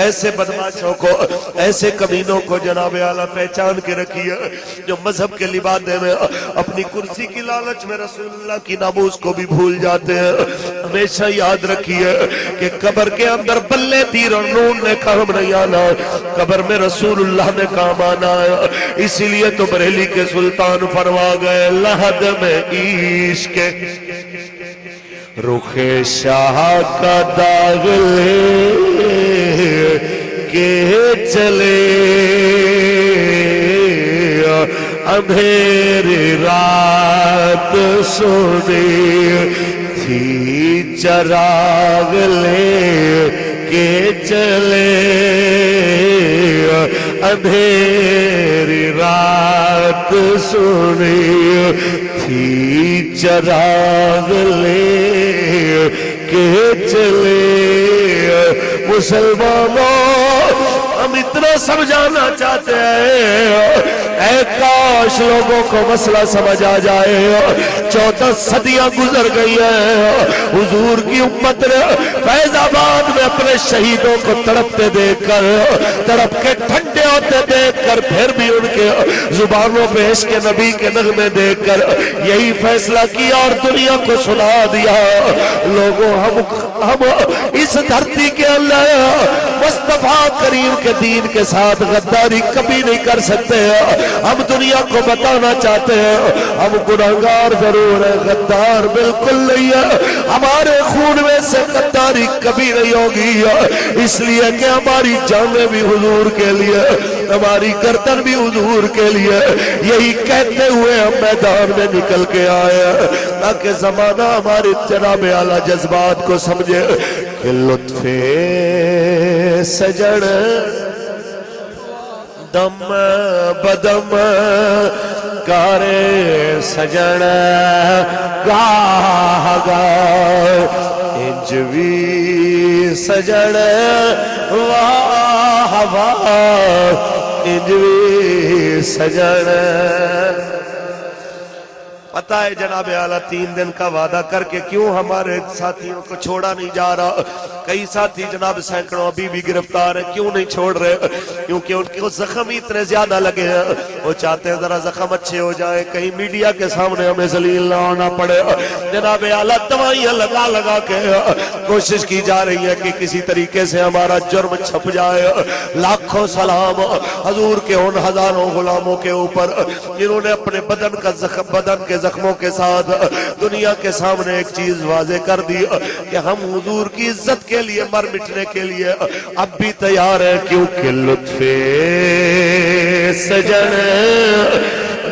ایسے بدماشوں کو، ایسے کمینوں کو جناب اعلیٰ پہچان کے رکھیے جو مذہب کے لبادے میں اپنی کرسی کی لالچ میں رسول اللہ کی ناموس کو بھی بھول جاتے ہیں. ہمیشہ یاد رکھیے کہ قبر کے اندر بلے تیر اور نون نے کام نہیں آنا، قبر میں رسول اللہ نے کام آنا ہے. اسی لیے تو بریلی کے سلطان فرما گئے لحد میں عشق رخ شاہ کا داغ لے کے چلے، اندھیری رات سونی تھی چراغ لے کے چلے، اندھیری رات سونی تھی چراغ لے کے چلے. مسلمانوں ہم اتنا سمجھانا چاہتے ہیں، اے کاش لوگوں کو مسئلہ سمجھ آ جائے. 14 صدیاں گزر گئی ہیں، حضور کی امت نے فیض آباد میں اپنے شہیدوں کو تڑپتے دیکھ کر، تڑپ کے ٹھنڈے ہوتے دیکھ کر، پھر بھی ان کے زبانوں پہ عشق نبی کے نغمے دیکھ کر یہی فیصلہ کیا اور دنیا کو سنا دیا. لوگوں ہم اس دھرتی کے اللہ مصطفیٰ کریم کے دین کے ساتھ غداری کبھی نہیں کر سکتے. ہم دنیا کو بتانا چاہتے ہیں ہم گناہگار ضرور ہیں، غدار بالکل نہیں ہے. ہمارے خون میں سے غداری کبھی نہیں ہوگی، اس لیے کہ ہماری جانیں بھی حضور کے لیے، ہماری گردن بھی حضور کے لیے. یہی کہتے ہوئے ہم میدان میں نکل کے آئے تاکہ زمانہ ہمارے جناب اعلیٰ جذبات کو سمجھے کہ لطف سجن دم بدم کارے سجن گاہ گاہ انجوی سجن واہ واہ انجوی سجن. پتہ ہے جناب اعلیٰ 3 دن کا وعدہ کر کے کیوں ہمارے ساتھیوں کو چھوڑا نہیں جا رہا. کئی ساتھی جناب سینکڑوں ابھی بھی گرفتار ہیں، کیوں نہیں چھوڑ رہے؟ کیونکہ ان کے زخم اتنے زیادہ لگے ہیں، وہ چاہتے ہیں ذرا زخم اچھے ہو جائیں، کہیں میڈیا کے سامنے ہمیں ذلیل نہ ہونا پڑے. جناب اعلیٰ دوائیاں لگا لگا کے کوشش کی جا رہی ہے کہ کسی طریقے سے ہمارا جرم چھپ جائے. لاکھوں سلام حضور کے ان ہزاروں غلاموں کے اوپر جنہوں نے اپنے بدن کے زخموں کے ساتھ دنیا کے سامنے ایک چیز واضح کر دی کہ ہم حضور کی عزت کے لیے مر مٹنے کے لیے اب بھی تیار ہیں. کیونکہ لطف سجن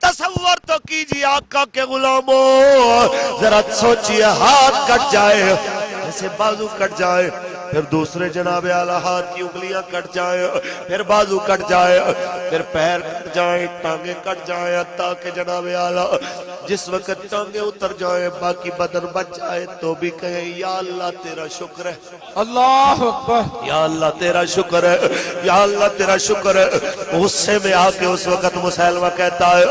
تصور تو کیجیے آقا کے غلاموں، ذرا سوچیے ہاتھ کٹ جائے، ایسے بازو کٹ جائے، پھر دوسرے جناب اعلیٰ ہاتھ کی انگلیاں کٹ جائیں، پھر بازو کٹ جائے، پھر پیر کٹ جائیں، ٹانگیں کٹ جائیں، تاکہ جناب اعلیٰ جس وقت ٹانگیں اتر جائیں باقی بدن بچ جائے تو بھی کہیں یا اللہ تیرا شکر ہے، اللہ اکبر، یا اللہ تیرا شکر ہے، یا اللہ تیرا شکر ہے۔ غصے میں آ کے اس وقت مسیلمہ کہتا ہے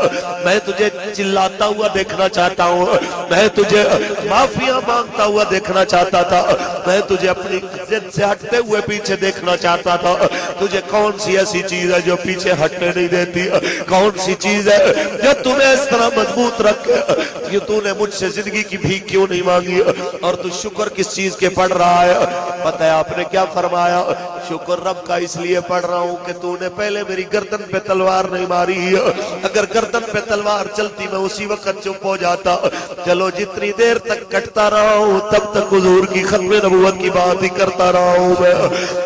میں تجھے چلاتا ہوا دیکھنا چاہتا ہوں، میں تجھے معافیاں مانگتا ہوا دیکھنا چاہتا تھا، میں تجھے اپنی ضد سے ہٹتے ہوئے پیچھے دیکھنا چاہتا تھا، تجھے کون سی ایسی چیز ہے جو پیچھے ہٹنے نہیں دیتی، کون سی چیز ہے جو تمہیں اس طرح مضبوط رکھے، یہ تو نے مجھ سے زندگی کی بھیک کیوں نہیں مانگی، اور تو شکر کس چیز کے پڑھ رہا ہے؟ پتہ ہے آپ نے کیا فرمایا؟ شکر رب کا اس لیے پڑھ رہا ہوں کہ تو نے پہلے میری گردن پہ تلوار نہیں ماری، اگر گردن پہ تلوار چلتی میں اسی وقت چپ ہو جاتا۔ چلو جتنی دیر تک کٹتا رہا ہوں تب تک حضور کی ختم نبوت کی بات ہی کرتا رہا ہوں میں۔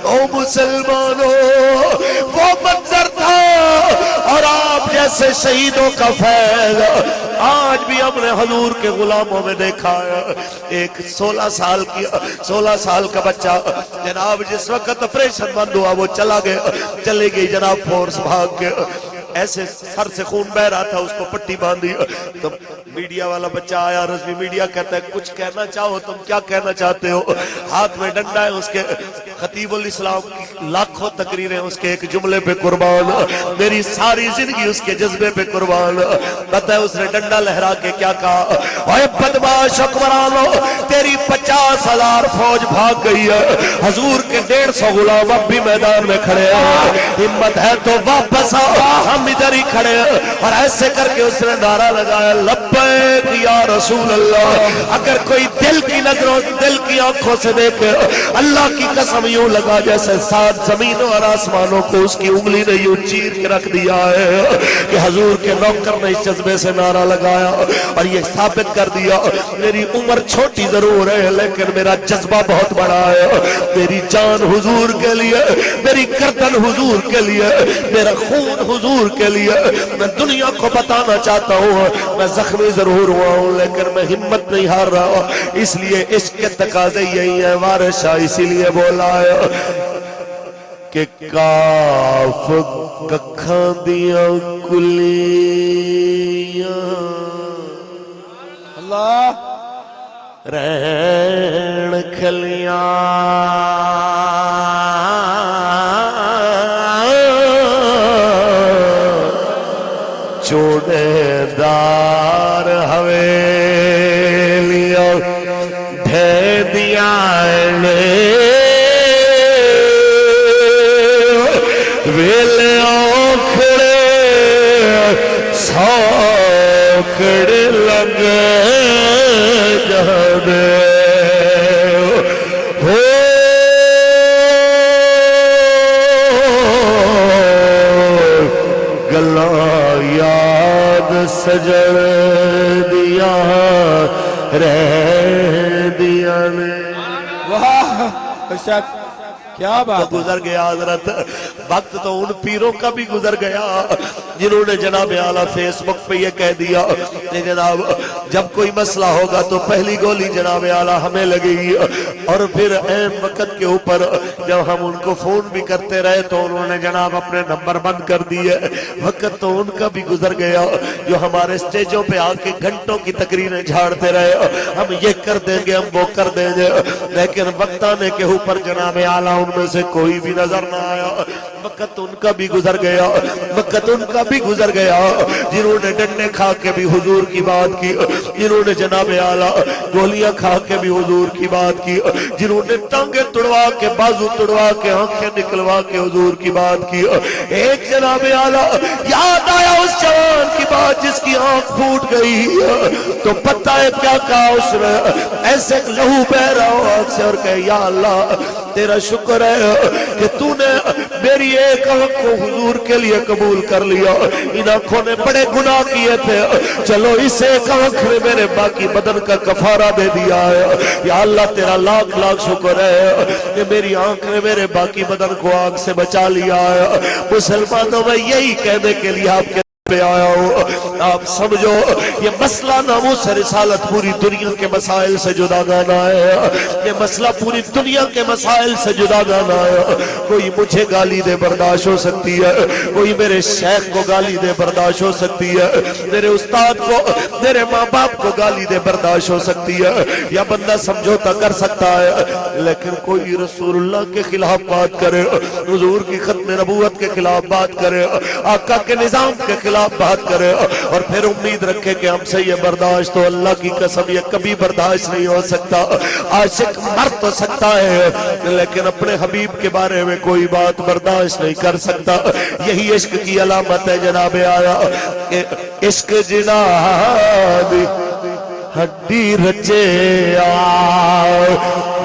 او مسلمانوں، وہ منظر تھا اور آپ جیسے شہیدوں کا فیض آج بھی ہم نے حضور کے غلاموں میں دیکھا ہے۔ ایک 16 سال کا بچہ جناب جس وقت آپریشن بند ہوا وہ چلے گئی جناب فورس بھاگ کے، ایسے سر سے خون بہ رہا تھا، اس کو پٹی باندھی، تو میڈیا والا بچہ آیا، رضوی میڈیا کہتا ہے کچھ کہنا چاہو، تم کیا کہنا چاہتے ہو؟ ہاتھ میں ڈنڈا ہے اس کے، خطیب الاسلام کی لاکھوں تقریریں اس کے ایک جملے پہ قربان، میری ساری زندگی اس کے جذبے پہ قربان۔ پتہ ہے اس نے ڈنڈا لہرا کے کیا کہا؟ اے بدماش حکمرانو، تیری 50,000 فوج بھاگ گئی ہے، حضور کے 150 غلام اب بھی میدان میں کھڑے ہیں، ہمت ہے تو واپس آ، ہم ادھر ہی کھڑے ہیں۔ اور ایسے کر کے اس نے نعرہ لگایا لبیک یا رسول اللہ۔ اگر کوئی دل کی نظروں دل کی آنکھوں سے دیکھے، اللہ کی قسم یوں لگا جیسے 7 زمینوں اور آسمانوں کو اس کی انگلی نے یوں چیر کے رکھ دیا ہے کہ حضور کے نوکر نے اس جذبے سے نعرہ لگایا اور یہ ثابت کر دیا میری عمر چھوٹی ضرور ہے لیکن میرا جذبہ بہت بڑا ہے، میری جان حضور کے لیے، میری گردن حضور کے لیے، میرا خون حضور کے لیے۔ میں دنیا کو بتانا چاہتا ہوں میں زخمی ضرور ہوا ہوں لیکن میں ہمت نہیں ہار رہا، اس لیے عشق کے تقاضے یہی ہے۔ وارث شاہ اسی لیے بولا ہے کہ کاف ککھاں دیاں کلیاں اللہ رہن کھلیاں چوڑے دار حویلیاں ڈھے دیاں ویلے اوکھڑے سوکڑ لگ جانے ہو گلاں یاد سجڑ دیا رہ دیا نے۔ واہ ارشاد کیا بات ہے۔ گزر گیا حضرت، وقت تو ان پیروں کا بھی گزر گیا جنہوں نے جناب اعلیٰ فیس بک پہ یہ کہہ دیا کہ جناب جب کوئی مسئلہ ہوگا تو پہلی گولی جناب اعلیٰ ہمیں لگے گی، اور پھر این وقت کے اوپر جب ہم ان کو فون بھی کرتے رہے تو انہوں نے جناب اپنے نمبر بند کر دیے۔ وقت تو ان کا بھی گزر گیا جو ہمارے سٹیجوں پہ آ کے گھنٹوں کی تقریریں جھاڑتے رہے، ہم یہ کر دیں گے ہم وہ کر دیں گے، لیکن وقت آنے کے اوپر جناب اعلیٰ ان میں سے کوئی بھی نظر نہ آیا۔ وقت ان کا بھی گزر گیا، وقت ان کا بھی گزر گیا جنہوں نے ڈنڈے کھا کے بھی حضور کی بات کی، جنہوں نے جناب اعلیٰ گولیاں کھا کے بھی حضور کی بات کی، جنہوں نے ٹانگیں توڑوا کے بازو توڑوا کے آنکھیں نکلوا کے حضور کی بات کی۔ ایک جناب اعلیٰ یاد آیا اس جوان کی بات جس کی آنکھ پھوٹ گئی تو پتہ ہے کیا کہا اس نے؟ ایسے لہو بہ رہا ہو آنکھ سے اور کہے یا اللہ تیرا شکر ہے کہ تو نے میری ایک آنکھ کو حضور کے لیے قبول کر لیا، ان آنکھوں نے بڑے گناہ کیے تھے، چلو اس ایک آنکھ نے میرے باقی بدن کا کفارہ دے دیا ہے۔ یا اللہ تیرا لاکھ لاکھ شکر ہے کہ میری آنکھ نے میرے باقی بدن کو آگ سے بچا لیا ہے۔ مسلمانوں میں یہی کہنے کے لیے آپ کے پہ آیا ہوں، آپ سمجھو یہ مسئلہ ناموس رسالت پوری دنیا کے مسائل سے جدا گانا ہے، یہ مسئلہ پوری دنیا کے مسائل سے جدا گانا ہے۔ کوئی مجھے گالی دے برداشت ہو سکتی ہے، کوئی میرے شیخ کو گالی دے برداشت ہو سکتی ہے، میرے استاد کو، میرے ماں باپ کو گالی دے برداشت ہو سکتی ہے، یا بندہ سمجھوتا کر سکتا ہے، لیکن کوئی رسول اللہ کے خلاف بات کرے، حضور کی ختم نبوت کے خلاف بات کرے، آقا کے نظام کے خلاف بات کرے، اور پھر امید رکھے کہ ہم سے یہ برداشت، تو اللہ کی قسم یہ کبھی برداشت نہیں ہو سکتا۔ عاشق مر تو سکتا ہے لیکن اپنے حبیب کے بارے میں کوئی بات برداشت نہیں کر سکتا۔ یہی عشق کی علامت ہے جناب آیا کہ عشق جناب ہڈی رچے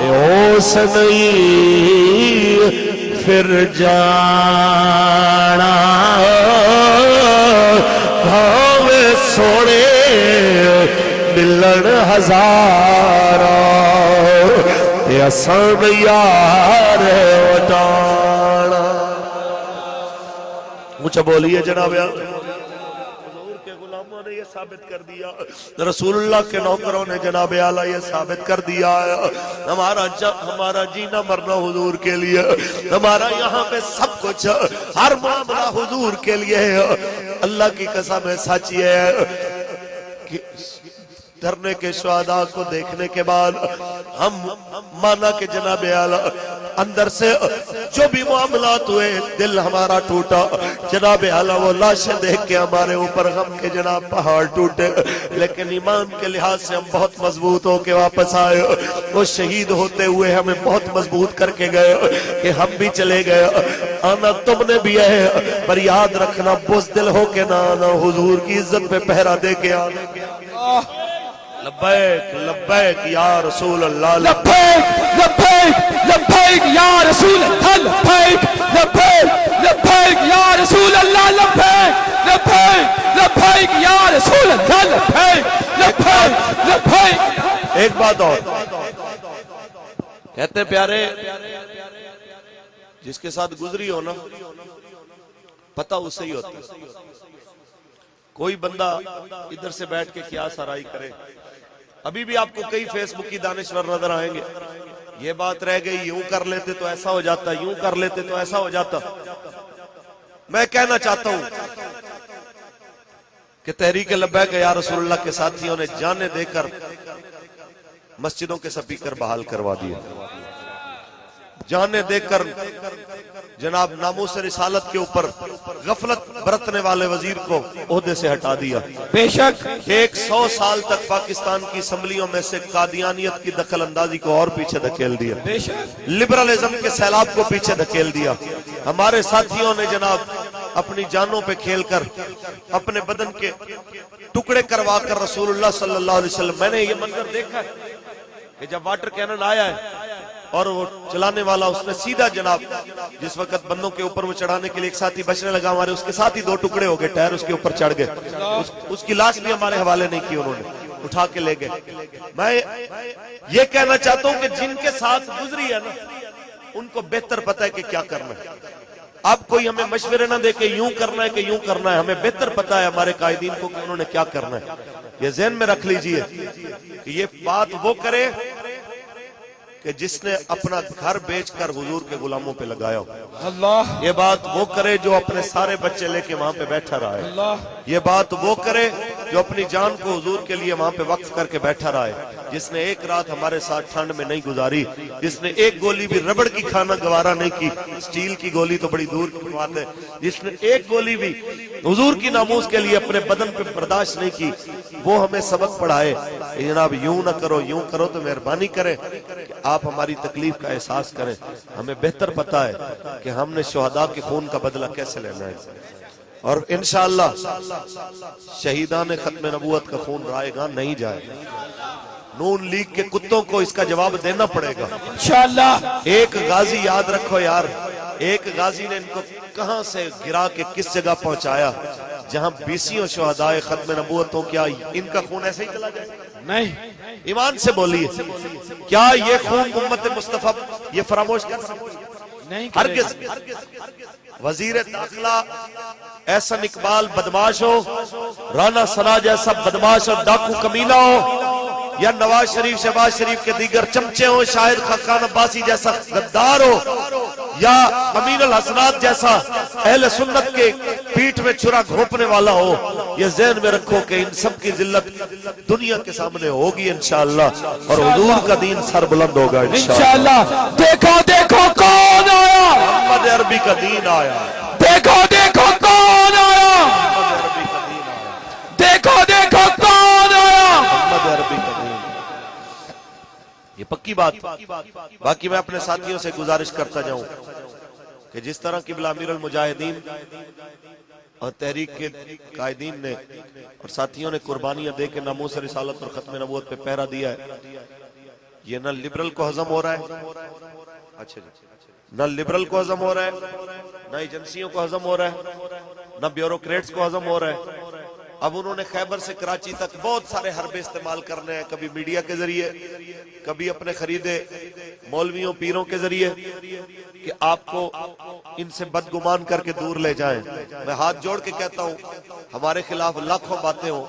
اوس نہیں پھر جانا بھاوے سوڑے ملن ہزارہ آسان یار وٹانا۔ مجھے بولیے جناب حضور کے غلاموں نے یہ ثابت کر دیا، رسول اللہ کے نوکروں نے جناب اعلیٰ یہ ثابت کر دیا، ہمارا جینا مرنا حضور کے لیے، ہمارا یہاں پہ سب کچھ ہر معاملہ حضور کے لیے ہے۔ اللہ کی قسم ہے سچ یہ ہے کہ دھرنے کے شہداء کو دیکھنے کے بعد ہم مانا کہ جناب اعلیٰ اندر سے جو بھی معاملات ہوئے دل ہمارا ٹوٹا، جناب اعلیٰ وہ لاشیں دیکھ کے ہمارے اوپر غم کے جناب پہاڑ ٹوٹے، لیکن ایمان کے لحاظ سے ہم بہت مضبوط ہو کے واپس آئے۔ وہ شہید ہوتے ہوئے ہمیں بہت مضبوط کر کے گئے کہ ہم بھی چلے گئے، آنا تم نے بھی ہے، پر یاد رکھنا بزدل ہو کے نہ آنا، حضور کی عزت پہ پہرا دے کے آنا۔ لبیک لبیک یا رسول اللہ، لبیک لبیک لبیک یا رسول اللہ، لبیک لبیک لبیک یا رسول اللہ، لبیک لبیک لبیک یا رسول اللہ، لبیک لبیک لبیک۔ ایک بات اور کہتے ہیں پیارے، جس کے ساتھ گزری ہو نا پتہ اسے ہی ہوتا ہے۔ کوئی بندہ ادھر سے بیٹھ کے کیا سرائی کرے، ابھی بھی آپ کو کئی فیس بک کی دانشور نظر آئیں گے، یہ بات رہ گئی، یوں کر لیتے تو ایسا ہو جاتا، یوں کر لیتے تو ایسا ہو جاتا۔ میں کہنا چاہتا ہوں کہ تحریک لبیک یا رسول اللہ کے ساتھیوں نے جانے دے کر مسجدوں کے سپیکر بحال کروا دیے، جانے دے کر جناب ناموس رسالت کے اوپر غفلت برتنے والے وزیر کو عہدے سے ہٹا دیا۔ بے شک 100 سال تک پاکستان کی اسمبلیوں میں سے قادیانیت کی دخل اندازی کو اور پیچھے دھکیل دیا، بے شک لبرلزم کے سیلاب کو پیچھے دھکیل دیا۔ ہمارے ساتھیوں نے جناب اپنی جانوں پہ کھیل کر اپنے بدن کے ٹکڑے کروا کر رسول اللہ صلی اللہ علیہ وسلم، میں نے یہ منظر دیکھا ہے کہ جب واٹر کینن آیا ہے اور وہ چلانے والا اس نے سیدھا جناب جس وقت بندوں کے اوپر وہ چڑھانے کے لیے ایک ساتھی بچنے لگا، ہمارے اس کے ساتھ ہی 2 ٹکڑے ہو گئے، ٹائر اس کے اوپر چڑھ گئے، اس کی لاش بھی ہمارے حوالے نہیں کی، انہوں نے اٹھا کے لے گئے۔ میں یہ کہنا چاہتا ہوں کہ جن کے ساتھ گزری ہے نا ان کو بہتر پتہ ہے کہ کیا کرنا ہے۔ اب کوئی ہمیں مشورے نہ دے کہ یوں کرنا ہے کہ یوں کرنا ہے، ہمیں بہتر پتہ ہے ہمارے قائدین کو کہ انہوں نے کیا کرنا ہے۔ یہ ذہن میں رکھ لیجئے کہ یہ بات وہ کرے کہ جس نے اپنا گھر بیچ کر حضور کے غلاموں پہ لگایا ہو، اللہ، یہ بات وہ کرے جو اپنے سارے بچے لے کے وہاں پہ بیٹھا رہا ہے، اللہ، یہ بات وہ کرے جو اپنی جان کو حضور کے لیے وہاں پہ وقف کر کے بیٹھا رہا ہے، جس نے ایک رات ہمارے ساتھ ٹھنڈ میں نہیں گزاری، جس نے ایک گولی بھی ربڑ کی کھانا گوارا نہیں کی، سٹیل کی گولی تو بڑی دور کی بات ہے، جس نے ایک گولی بھی حضور کی ناموس کے لیے اپنے بدن پہ برداشت نہیں کی، وہ ہمیں سبق پڑھائے کہ جناب یوں نہ کرو، یوں کرو، تو مہربانی کریں کہ آپ ہماری تکلیف کا احساس کریں۔ ہمیں بہتر پتہ ہے کہ ہم نے شہداء کے خون کا بدلہ کیسے لینا ہے، اور انشاءاللہ شہیدان ختم نبوت کا خون رائے گاں نہیں جائے، نون لیگ کے کتوں کو اس کا جواب دینا پڑے گا انشاءاللہ۔ ایک غازی یاد رکھو یار، ایک غازی نے ان کو کہاں سے گرا کے کس جگہ پہنچایا جہاں 20 شہداء ختم نبوت ہو، کیا ان کا خون ایسے ہی چلا جائے؟ نہیں، ایمان سے بولیے، کیا یہ خون امت مصطفیٰ یہ فراموش کر سکتے؟ نہیں کرے گا۔ ہرگز وزیر داخلہ احسن اقبال بدماش ہو، رانا ثنا جیسا بدماش اور ڈاکو کمینہ ہو، یا نواز شریف شہباز شریف کے دیگر چمچے ہوں، شاہد خاقان عباسی جیسا غدار ہو، یا امین الحسنات جیسا اہل سنت کے پیٹھ میں چھرا گھونپنے والا ہو، یہ ذہن میں رکھو کہ ان سب کی ذلت دنیا کے سامنے ہوگی انشاءاللہ، اور حضور کا دین سر بلند ہوگا انشاءاللہ۔ دیکھو دیکھو کون آیا، محمد عربی کا دین آیا، دیکھو دیکھو کون آیا، محمد عربی کا دین آیا، دیکھو دیکھو کون آیا۔ محمد عربی کا دین، یہ پکی بات۔ باقی میں اپنے ساتھیوں سے گزارش کرتا جاؤں کہ جس طرح قبلہ امیر المجاہدین اور تحریک کے قائدین نے اور ساتھیوں نے قربانیاں دے کے ناموس رسالت اور ختم نبوت پہ پہرا دیا ہے، یہ نہ لبرل کو ہضم ہو رہا ہے، اچھا نہ لبرل کو ہضم ہو رہا ہے، نہ ایجنسیوں کو ہضم ہو رہا ہے، نہ بیوروکریٹس کو ہضم ہو رہا ہے۔ اب انہوں نے خیبر سے کراچی تک بہت سارے حربے استعمال کرنے ہیں، کبھی میڈیا کے ذریعے، کبھی اپنے خریدے مولویوں پیروں کے ذریعے، کہ آپ کو ان سے بدگمان کر کے دور لے جائیں۔ میں ہاتھ جوڑ کے کہتا ہوں، ہمارے خلاف لاکھوں باتیں ہوں،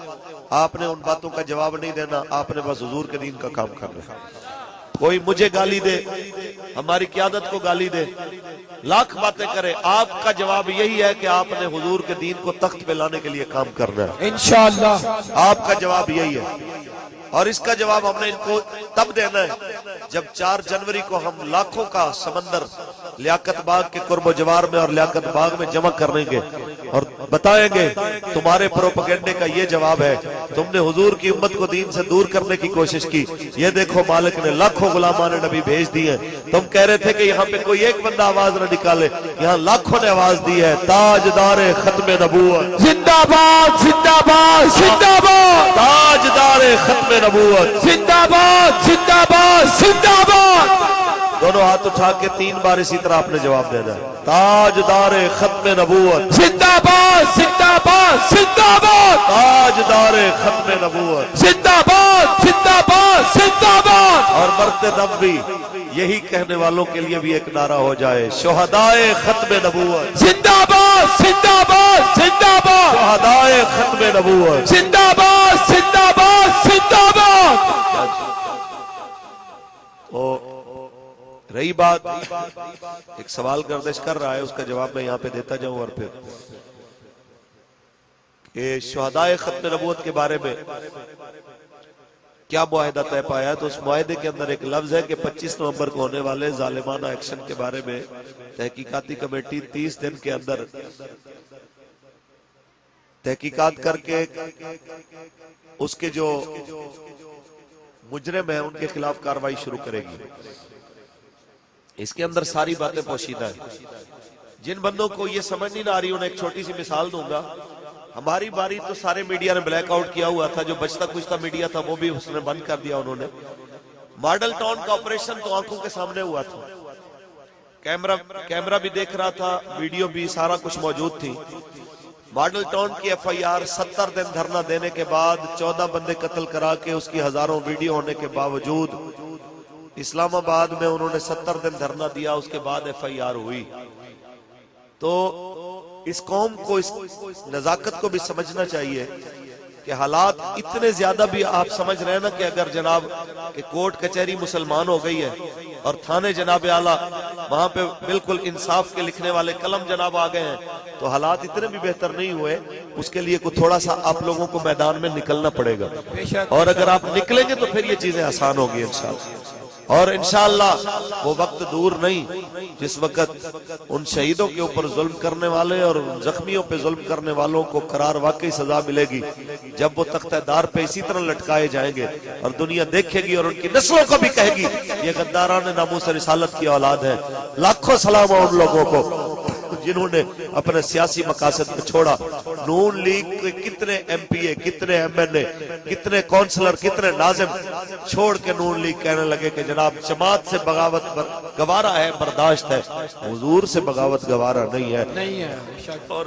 آپ نے ان باتوں کا جواب نہیں دینا، آپ نے بس حضور کے دین کا کام کرنا ہے۔ کوئی مجھے گالی دے، ہماری قیادت کو گالی دے، لاکھ باتیں کرے، آپ کا جواب یہی ہے کہ آپ نے حضور کے دین کو تخت پہ لانے کے لیے کام کرنا ہے انشاءاللہ۔ آپ کا جواب یہی ہے، اور اس کا جواب ہم نے ان کو تب دینا ہے جب 4 جنوری کو ہم لاکھوں کا سمندر لیاقت باغ کے قرب و جوار میں اور لیاقت باغ میں جمع کریں گے اور بتائیں گے تمہارے پروپیگنڈے کا یہ جواب ہے، تم نے حضور کی امت کو دین سے دور کرنے کی کوشش کی، یہ دیکھو مالک نے لاکھوں غلامان نبی بھیج دی ہیں، تم کہہ رہے تھے کہ یہاں پہ کوئی ایک بندہ آواز نہ نکالے، یہاں لاکھوں نے آواز دی ہے، تاجدار ختم نبوت زندہ باد، زندہ باد، زندہ باد، تاجدار ختم نبوت زندہ باد، زندہ باد، زندہ باد۔ دونوں ہاتھ اٹھا کے 3 بار اسی طرح آپ نے جواب دینا ہے، تاجدار ختم نبوت زندہ باد، زندہ باد، زندہ باد، تاجدار ختم نبوت، زندہ باد، زندہ باد، زندہ باد۔ اور مرتے دم بھی یہی کہنے والوں کے لیے بھی ایک نعرہ ہو جائے، شہدائے ختم نبوت، زندہ باد، زندہ باد، زندہ باد، شہدائے ختم نبوت، زندہ باد، زندہ باد، زندہ باد۔ تو رہی بات، ایک سوال گردش کر رہا ہے، اس کا جواب میں یہاں پہ دیتا جاؤں، اور پھر کہ شہدائے ختم نبوت کے بارے میں کیا معاہدہ طے پایا ہے، تو اس معاہدے کے اندر ایک لفظ ہے کہ 25 نومبر کو ہونے والے ظالمانہ ایکشن کے بارے میں تحقیقاتی کمیٹی 30 دن کے اندر تحقیقات کر کے اس کے جو مجرم ہیں ان کے خلاف کارروائی شروع کرے گی۔ اس کے اندر ساری باتیں پوشیدہ ہیں، جن بندوں کو یہ سمجھ نہیں آ رہی انہیں ایک چھوٹی سی مثال دوں گا۔ ہماری باری تو سارے میڈیا نے بلیک آؤٹ کیا ہوا تھا، جو بچتا کچھتا میڈیا تھا وہ بھی اس نے بند کر دیا انہوں نے۔ ماڈل ٹاؤن کا آپریشن تو آنکھوں کے سامنے ہوا تھا، کیمرہ بھی دیکھ رہا تھا، ویڈیو بھی، سارا کچھ موجود تھی۔ ماڈل ٹاؤن کی ایف آئی آر 70 دن دھرنا دینے کے بعد 14 بندے قتل کرا کے اس کی ہزاروں ویڈیو ہونے کے باوجود اسلام آباد میں انہوں نے 70 دن دھرنا دیا، اس کے بعد ایف آئی آر ہوئی۔ تو اس قوم کو اس نزاکت کو بھی سمجھنا چاہیے کہ حالات اتنے زیادہ بھی آپ سمجھ رہے ہیں نا کہ اگر جناب کہ کورٹ کچہری مسلمان ہو گئی ہے اور تھانے جناب اعلیٰ وہاں پہ بالکل انصاف کے لکھنے والے قلم جناب آ گئے ہیں، تو حالات اتنے بھی بہتر نہیں ہوئے، اس کے لیے کوئی تھوڑا سا آپ لوگوں کو میدان میں نکلنا پڑے گا، اور اگر آپ نکلیں گے تو پھر یہ چیزیں آسان ہوگی انشاءاللہ۔ اور انشاءاللہ وہ وقت دور نہیں جس وقت ان شہیدوں کے اوپر ظلم کرنے والے اور زخمیوں پہ ظلم کرنے والوں کو قرار واقعی سزا ملے گی، جب وہ تختہ دار پہ اسی طرح لٹکائے جائیں گے اور دنیا دیکھے گی اور ان کی نسلوں کو بھی کہے گی یہ غداران ناموس رسالت کی اولاد ہے۔ لاکھوں سلام ہو ان لوگوں کو جنہوں نے اپنے سیاسی مقاصد کو چھوڑا۔ نون لیگ کے کتنے ایم پی اے، کتنے ایم این اے، کتنے کونسلر، کتنے ناظم چھوڑ کے نون لیگ کہنے لگے کہ جناب جماعت سے بغاوت گوارا ہے، برداشت ہے، حضور سے بغاوت گوارا نہیں ہے۔ نہیں ہے۔ اور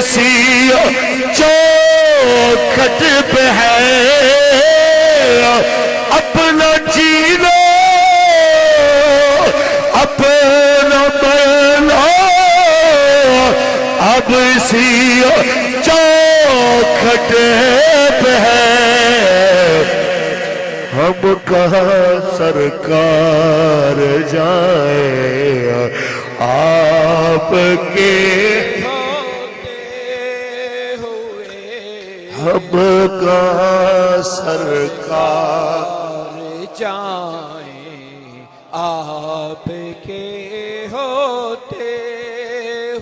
اسی چوکھٹ پہ ہے اپنا جینا اپنا مرنا اب اسی چوکھٹ پہ ہے ہم کہاں سرکار جائیں آپ کے ہم کہاں سرکار جائیں آپ کے ہوتے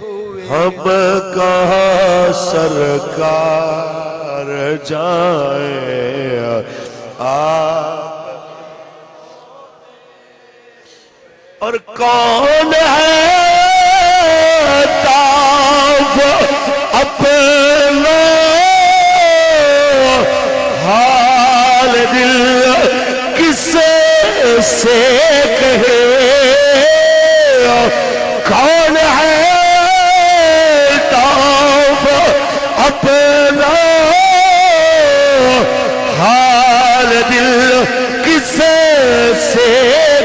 ہوئے ہم کہاں سرکار جائیں اور کون ہے تاب اپنا حال دل کس سے کہے کون ہے تاب اپنا حال دل کس سے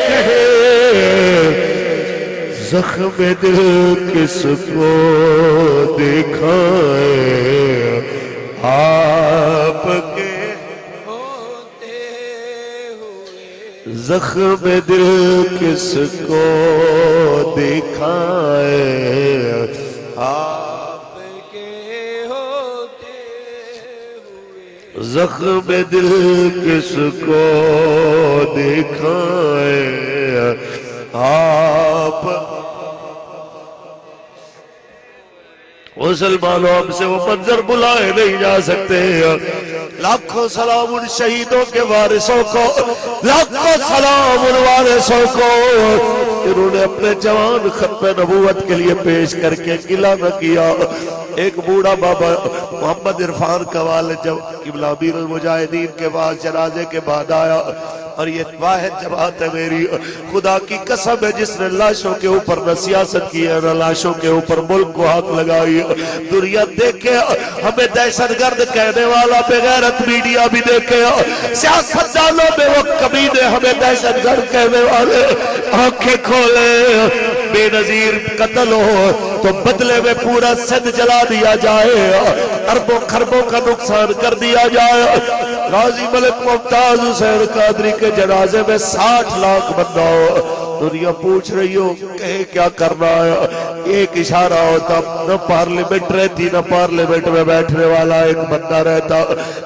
کہے زخم دل کس کو دکھائے آپ کے ہوتے ہوئے زخم دل کس کو دکھائے آپ کے ہوتے ہوئے زخم دل کس کو دکھائے آپ مسلمانوں ہم سے وہ منظر بلائے نہیں جا سکتے لاکھوں سلام ان شہیدوں کے وارثوں کو لاکھوں سلام ان وارثوں کو انہوں نے اپنے جوان ختم نبوت کے لیے پیش کر کے گلہ نہ کیا ایک بوڑھا بابا محمد عرفان کا والد جب قبلہ امیر المجاہدین کے بعد جنازے کے بعد آیا اور یہ واحد جماعت ہے میری خدا کی قسم ہے جس نے لاشوں کے اوپر نہ سیاست کی ہے نہ لاشوں کے اوپر ملک کو ہاتھ لگائی دنیا دیکھے ہمیں دہشت گرد کہنے والا بغیرت میڈیا بھی دیکھے سیاست دانوں میں وہ کمینے ہمیں دہشت گرد کہنے والے آنکھیں کھولے بے نظیر قتل ہو تو بدلے میں پورا سندھ جلا دیا جائے اربوں خربوں کا نقصان کر دیا جائے غازی ملک ممتاز حسین قادری کے جنازے میں 60 لاکھ بندہ ہو دنیا پوچھ رہی ہو کہیں کیا کرنا ہے ایک اشارہ ہوتا نہ پارلیمنٹ رہتی نہ پارلیمنٹ میں بیٹھنے والا ایک بندہ رہتا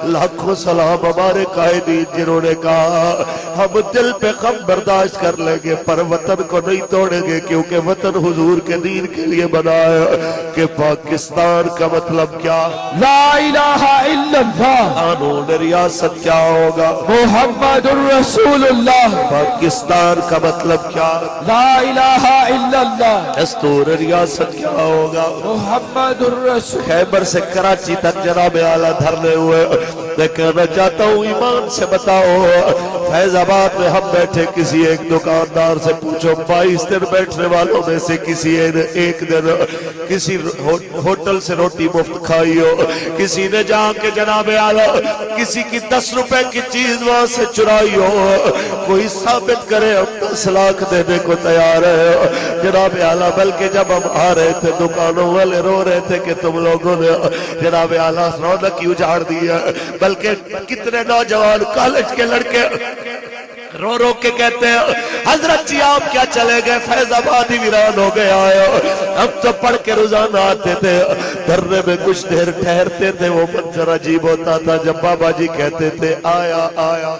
لاکھوں سلام ہمارے قائدین جنہوں نے کہا ہم دل پہ غم برداشت کر لیں گے پر وطن کو نہیں توڑیں گے کیونکہ وطن حضور کے دین کے لیے بنا ہے کہ پاکستان کا مطلب کیا لا الہ الا اللہ قانون ریاست کیا ہوگا محمد الرسول اللہ پاکستان کا مطلب کیا لا الہ الا اللہ دستور ریاست کیا ہوگا محمد الرسول خیبر سے کراچی تک جناب اعلیٰ دھرنے ہوئے میں کہنا چاہتا ہوں ایمان سے بتاؤ فیض آباد میں ہم بیٹھے کسی ایک دکاندار سے پوچھو 22 دن بیٹھنے والوں میں سے کسی ایک دن کسی ہوٹل سے روٹی مفت کھائی ہو کسی نے جا کے جناب اعلیٰ کسی کی 10 روپے کی چیز وہاں سے چرائی ہو کوئی ثابت کرے ہم 10 لاکھ دینے کو تیار ہے جناب اعلیٰ بلکہ جب ہم آ رہے تھے دکانوں والے رو رہے تھے کہ تم لوگوں نے جناب اعلیٰ رونق کی اجاڑ دی ہے بلکہ کتنے نوجوان کالج کے لڑکے رو رو کے کہتے ہیں حضرت جی آپ کیا چلے گئے فیض آباد ہی ویران ہو گیا ہے اب تو پڑھ کے روزانہ آتے تھے دھرنے میں کچھ دیر ٹھہرتے تھے وہ منظر عجیب ہوتا تھا جب بابا جی کہتے تھے آیا آیا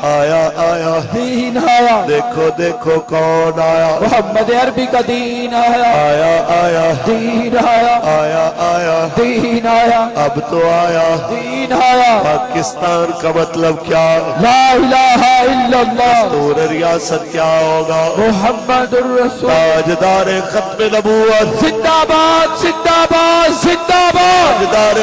آیا آیا دین آیا دیکھو دیکھو کون آیا محمد عربی کا دین آیا آیا آیا دین آیا آیا آیا دین آیا اب تو آیا دین آیا پاکستان کا مطلب کیا لا الہ الا اللہ دستور ریاست کیا ہوگا محمد الرسول تاجدار ختم نبوت زندہ باد زندہ باد زندہ باد تاجدار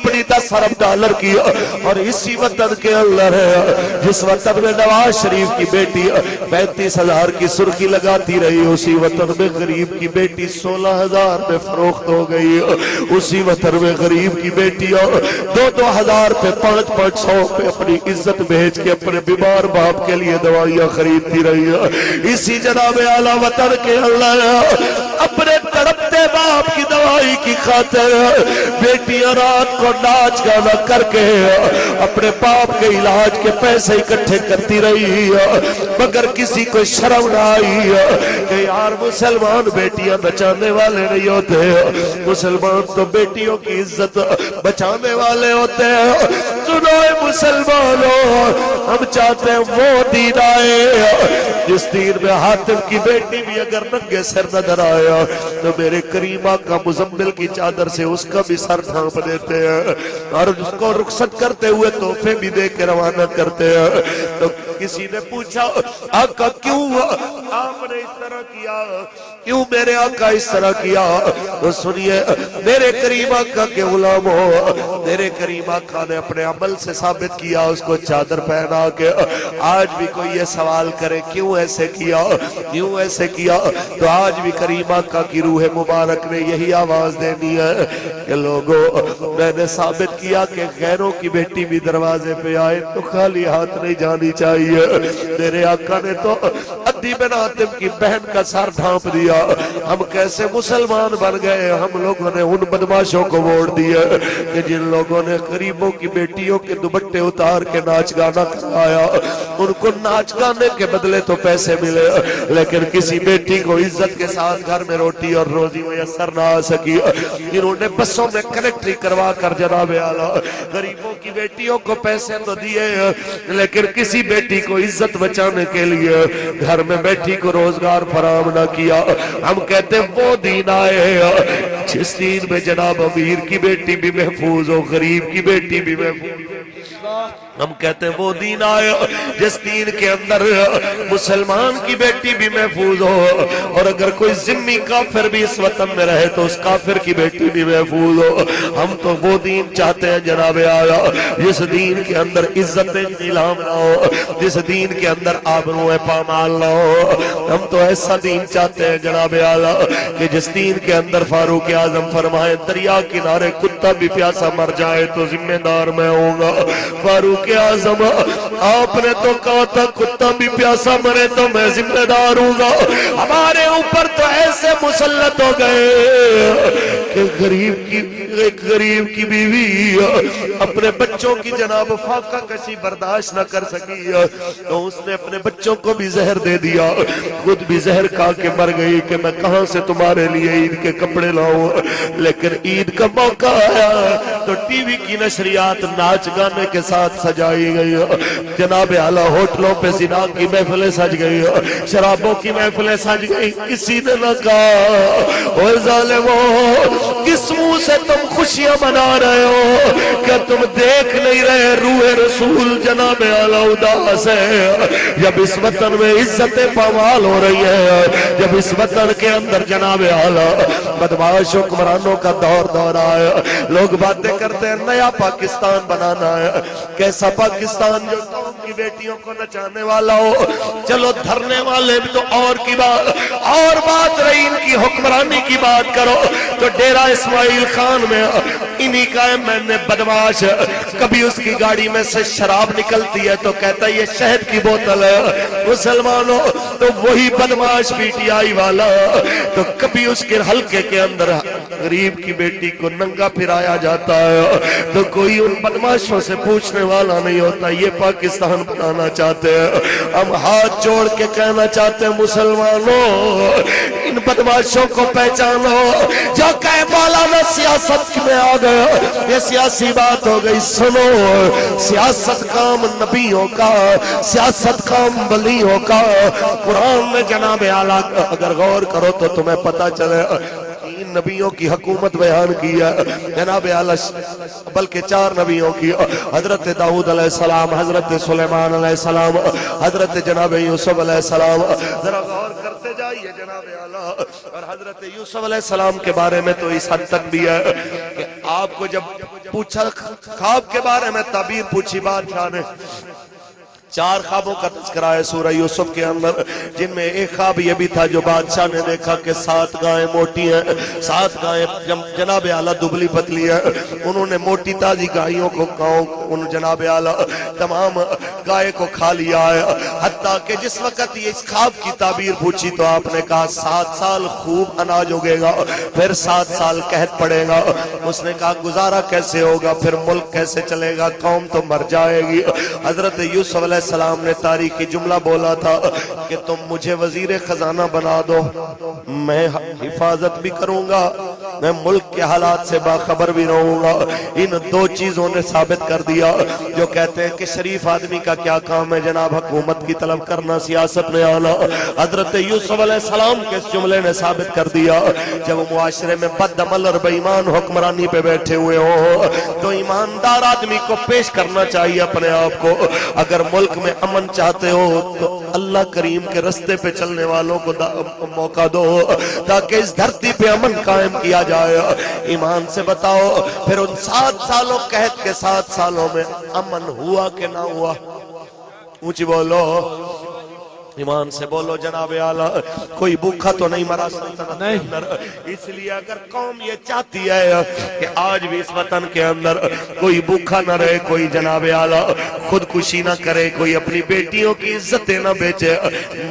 اپنی 10 ارب ڈالر کی، اور اسی وطن کے اندر ہے جس وطن میں نواز شریف کی بیٹی 35,000 کی سرخی لگاتی رہی، اسی وطن میں غریب کی بیٹی 16,000 میں فروخت ہو گئی، اسی وطن میں غریب کی بیٹیاں 2,000 پہ 500 پہ اپنی عزت بھیج کے اپنے بیمار باپ کے لیے دوائیاں خریدتی رہی ہے۔ اسی جناب اعلیٰ وطن کے اللہ اپنے تڑپتے باپ کی دوائی کی خاطر بیٹیاں رات کو ناچ گانا کر کے اپنے باپ کے علاج کے پیسے اکٹھے کرتی رہی ہے، مگر کسی کو شرم نہ آئی کہ یار مسلمان بیٹیاں بچانے والے نہیں ہوتے، مسلمان تو بیٹیوں کی عزت بچانے والے ہوتے ہیں۔ سنو اے مسلمانوں، ہم چاہتے ہیں وہ دین آئے جس دین میں حاتم کی بیٹی بھی اگر ننگے سر نظر آیا تو میرے کریم آقا مزمل کی چادر سے اس کا بھی سر ڈھانپ دیتے ہیں اور اس کو رخصت کرتے ہوئے تحفے بھی دے کے روانہ کرتے ہیں۔ تو کسی نے پوچھا آقا کیوں آپ نے اس طرح کیا، کیوں میرے آقا اس طرح کیا؟ تو سنیے میرے کریم آقا کے غلاموں، میرے کریم آقا نے اپنے عمل سے ثابت کیا، اس کو چادر پہنا کے۔ آج بھی کوئی یہ سوال کرے کیوں ایسے کیا، کیوں ایسے کیا، تو آج بھی کریم آقا کی روح مبارک نے یہی آواز دینی ہے کہ لوگوں میں نے ثابت کیا کہ غیروں کی بیٹی بھی دروازے پہ آئے تو خالی ہاتھ نہیں جانی چاہیے۔ میرے آقا نے تو عدی بن حاتم کی بہن کا سر ڈھانپ دیا۔ ہم کیسے مسلمان بن گئے؟ ہم لوگوں نے ان بدماشوں کو ووٹ دیا کہ جن لوگوں نے غریبوں کی بیٹیوں کے دوپٹے اتار کے ناچ گانا کرایا، ان کو ناچ گانے کے بدلے تو پیسے ملے لیکن کسی بیٹی کو عزت کے ساتھ گھر میں روٹی اور روزی میسر نہ آ سکی۔ انہوں نے بسوں میں کنیکٹری کروا کر جناب اعلیٰ غریبوں کی بیٹیوں کو پیسے تو دیے لیکن کسی بیٹی کو عزت بچانے کے لیے گھر میں بیٹی کو روزگار فراہم نہ کیا۔ ہم کہتے ہیں وہ دین آئے جس دین میں جناب امیر کی بیٹی بھی محفوظ ہو، غریب کی بیٹی بھی محفوظ ہو۔ ہم کہتے ہیں وہ دین آئے جس دین کے اندر مسلمان کی بیٹی بھی محفوظ ہو، اور اگر کوئی ذمی کافر بھی اس وطن میں رہے تو اس کافر کی بیٹی بھی محفوظ ہو۔ ہم تو وہ دین چاہتے ہیں جناب آیا جس دین کے اندر عزت نیلام نہ ہو، جس دین کے اندر آبروئے پامال نہ ہو۔ ہم تو ایسا دین چاہتے ہیں جناب آیا کہ جس دین کے اندر فاروق اعظم فرمائے دریا کنارے کتا بھی پیاسا مر جائے تو ذمہ دار میں ہوں گا۔ فاروق اعظم آپ نے تو کہا تھا کتا بھی پیاسا مرے تو میں ذمہ دار ہوں گا۔ ہمارے اوپر تو ایسے مسلط ہو گئے کہ غریب کی بیوی اپنے بچوں کی جناب فاقہ کشی برداشت نہ کر سکی تو اس نے اپنے بچوں کو بھی زہر دے دیا، خود بھی زہر کھا کے مر گئی کہ میں کہاں سے تمہارے لیے عید کے کپڑے لاؤں۔ لیکن عید کا موقع آیا تو ٹی وی کی نشریات ناچ گانے کے ساتھ سجائی گئی، جناب اعلیٰ ہوٹلوں پہ زنا کی محفلیں سج گئی، شرابوں کی محفلیں سج گئی۔ کسی نے نہ کہا اوہ ظالموں کس منہ سے تم خوشیاں منا رہے ہو؟ کیا تم دیکھ نہیں رہے روح رسول جناب اعلیٰ اداس ہے؟ جب اس وطن میں عزتیں پامال ہو رہی ہیں، جب اس وطن کے اندر جناب اعلیٰ بدماش حکمرانوں کا دور آیا، لوگ باتیں کرتے ہیں نیا پاکستان بنانا ہے۔ کیسا پاکستان جو قوم کی بیٹیوں کو نچانے والا ہو؟ چلو دھرنے والے بھی تو اور بات رہی ان کی حکمرانی کی بات کرو تو ڈیرہ اسماعیل خان میں انہی کا میں نے بدماش کبھی اس کی گاڑی میں سے شراب نکلتی ہے تو کہتا ہے یہ شہد کی بوتل ہے۔ مسلمانوں تو وہی بدماش پی ٹی آئی والا تو کبھی اس کے حلقے کے اندر غریب کی بیٹی کو ننگا پھرایا جاتا ہے تو کوئی ان بدماشوں سے پوچھنے والا نہیں ہوتا۔ یہ پاکستان بنانا چاہتے ہیں، ہم ہاتھ جوڑ کے کہنا چاہتے ہیں مسلمانوں ان بدماشوں کو پہچانو جو کہے مولانا سیاست میں آ گئے، یہ سیاسی بات ہو گئی۔ سنو سیاست کام نبیوں کا، سیاست کام ولیوں کا۔ قرآن میں جناب اعلیٰ اگر غور کرو تو تمہیں پتہ چلے نبیوں کی حکومت بیان کی ہے جناب اعلیٰ، بلکہ 4 نبیوں کی، حضرت داؤد علیہ السلام، حضرت سلیمان علیہ السلام، حضرت جناب یوسف علیہ السلام۔ ذرا غور کرتے جائیے جناب اعلیٰ۔ اور حضرت یوسف علیہ السلام کے بارے میں تو اس حد تک بھی ہے کہ آپ کو جب پوچھا خواب کے بارے میں تعبیر پوچھی بادشاہ نے، 4 خوابوں کا تذکرہ ہے سورہ یوسف کے اندر، جن میں ایک خواب یہ بھی تھا جو بادشاہ نے دیکھا کہ 7 گائیں موٹی ہیں، 7 گائیں جناب اعلیٰ دبلی پتلی ہیں، انہوں نے موٹی تازی گائیوں کو ان جناب اعلیٰ تمام گائے کو کھا لیا ہے، حتیٰ کہ جس وقت یہ اس خواب کی تعبیر پوچھی تو آپ نے کہا 7 سال خوب اناج ہوگے گا، پھر 7 سال قحط پڑے گا۔ اس نے کہا گزارا کیسے ہوگا، پھر ملک کیسے چلے گا، قوم تو مر جائے گی۔ حضرت یوسف علیہ السلام نے تاریخی جملہ بولا تھا کہ تم مجھے وزیر خزانہ بنا دو، میں حفاظت بھی کروں گا، میں ملک کے حالات سے باخبر بھی رہوں گا۔ ان 2 چیزوں نے ثابت کر دیا جو کہتے ہیں کہ شریف آدمی کا کیا کام ہے جناب، حکومت کی طلب کرنا، سیاست میں آنا۔ حضرت یوسف علیہ السلام کے اس جملے نے ثابت کر دیا جب معاشرے میں بد عمل اور بے ایمان حکمرانی پہ بیٹھے ہوئے ہو تو ایماندار آدمی کو پیش کرنا چاہیے اپنے آپ کو۔ اگر ملک میں امن چاہتے ہو تو اللہ کریم کے رستے پہ چلنے والوں کو موقع دو تاکہ اس دھرتی پہ امن قائم کیا جائے۔ ایمان سے بتاؤ پھر ان 7 سالوں قحط کے 7 سالوں میں امن ہوا کہ نہ ہوا؟ اونچی بولو، ایمان سے بولو جناب اعلیٰ، کوئی بھوکا تو نہیں مرا سلطنت کے اندر۔ اس لیے اگر قوم یہ چاہتی ہے کہ آج بھی اس وطن کے اندر کوئی بھوکا نہ رہے، کوئی جناب اعلیٰ خودکشی نہ کرے، کوئی اپنی بیٹیوں کی عزتیں نہ بیچے،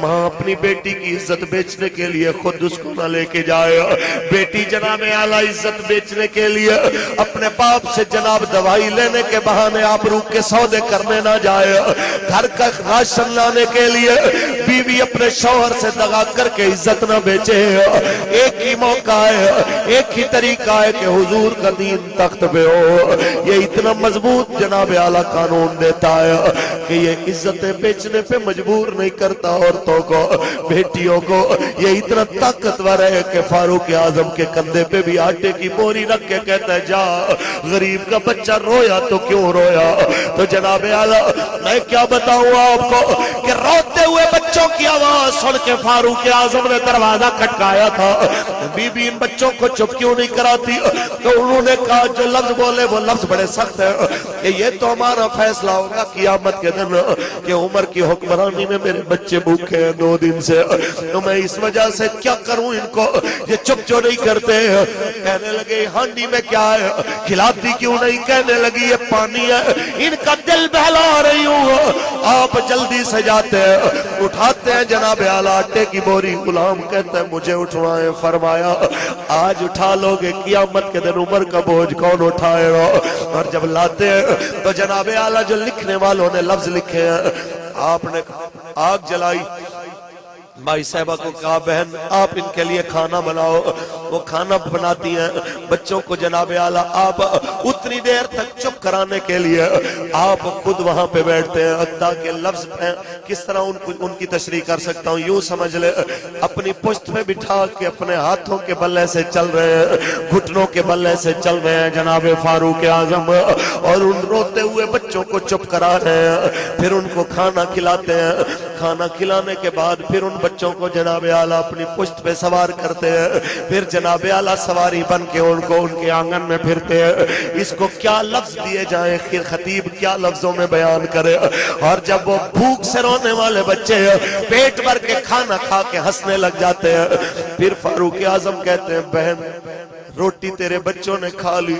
ماں اپنی بیٹی کی عزت بیچنے کے لیے خود اس کو نہ لے کے جائے، بیٹی جناب اعلیٰ عزت بیچنے کے لیے اپنے باپ سے جناب دوائی لینے کے بہانے آبرو کے سودے کرنے نہ جائے، گھر کا راشن لانے کے لیے بیوی اپنے شوہر سے دغا کر کے عزت نہ بیچے۔ ایک ہی موقع ہے، ایک ہی طریقہ ہے کہ حضور کا دین تخت پہ ہو۔ یہ اتنا مضبوط جناب اعلیٰ قانون دیتا ہے کہ یہ عزتیں بیچنے پہ مجبور نہیں کرتا عورتوں کو، بیٹیوں کو۔ یہ اتنا طاقتور ہے کہ فاروق اعظم کے کندھے پہ بھی آٹے کی بوری رکھ کے کہتا ہے جا غریب کا بچہ رویا تو کیوں رویا؟ تو جناب اعلیٰ میں کیا بتاؤں آپ کو کہ روتے ہوئے بچوں کی آواز سن کے فاروق اعظم نے دروازہ کھٹکایا تھا، بی بی ان بچوں کو چپ کیوں نہیں کراتی؟ تو انہوں نے کہا جو لفظ بولے وہ لفظ بڑے سخت ہیں کہ یہ تو ہمارا فیصلہ ہوگا قیامت کے دن کہ عمر کی حکمرانی میں میرے بچے بھوکے ہیں 2 دن سے، تو میں اس وجہ سے کیا کروں ان کو؟ یہ چپ جو نہیں کرتے۔ کہنے لگے ہانڈی میں کیا ہے، کھلاتی کیوں نہیں؟ کہنے لگی یہ پانی ہے، ان کا دل بہلا رہی ہوں۔ آپ جلدی سے جاتے ہیں، اٹھاتے ہیں جناب اعلیٰ آٹے کی بوری۔ غلام کہتا ہے مجھے اٹھوائیں، فرمایا آج اٹھا لوگے قیامت کے دن عمر کا بوجھ کون اٹھائے گا؟ اور جب لاتے ہیں تو جناب اعلیٰ جو لکھنے والوں نے لفظ لکھے ہیں، آپ نے آگ جلائی، بھائی صاحبہ کو کہا بہن آپ ان کے لیے کھانا بناؤ، وہ کھانا بناتی ہیں، بچوں کو جناب اعلیٰ آپ اتنی دیر تک چپ کرانے کے لیے آپ خود وہاں پہ بیٹھتے ہیں تاکہ لفظ کس طرح ان کی تشریح کر سکتا ہوں، یوں سمجھ لے اپنی پشت پہ بٹھا کے اپنے ہاتھوں کے بلے سے چل رہے ہیں، گھٹنوں کے بلے سے چل رہے ہیں جناب فاروق اعظم، اور ان روتے ہوئے بچوں کو چپ کرا رہے ہیں، پھر ان کو کھانا کھلاتے ہیں۔ کھانا کھلانے کے بعد پھر ان بچوں کو جناب اعلیٰ اپنی پشت پہ سوار کرتے ہیں، پھر جناب اعلیٰ سواری بن کے ان کو ان کے آنگن میں پھرتے ہیں۔ اس کو کیا لفظ دیے جائیں، پھر خطیب کیا لفظوں میں بیان کرے؟ اور جب وہ بھوک سے رونے والے بچے پیٹ بھر کے کھانا کھا کے ہنسنے لگ جاتے ہیں، پھر فاروق اعظم کہتے ہیں بہن روٹی تیرے بچوں نے کھا لی،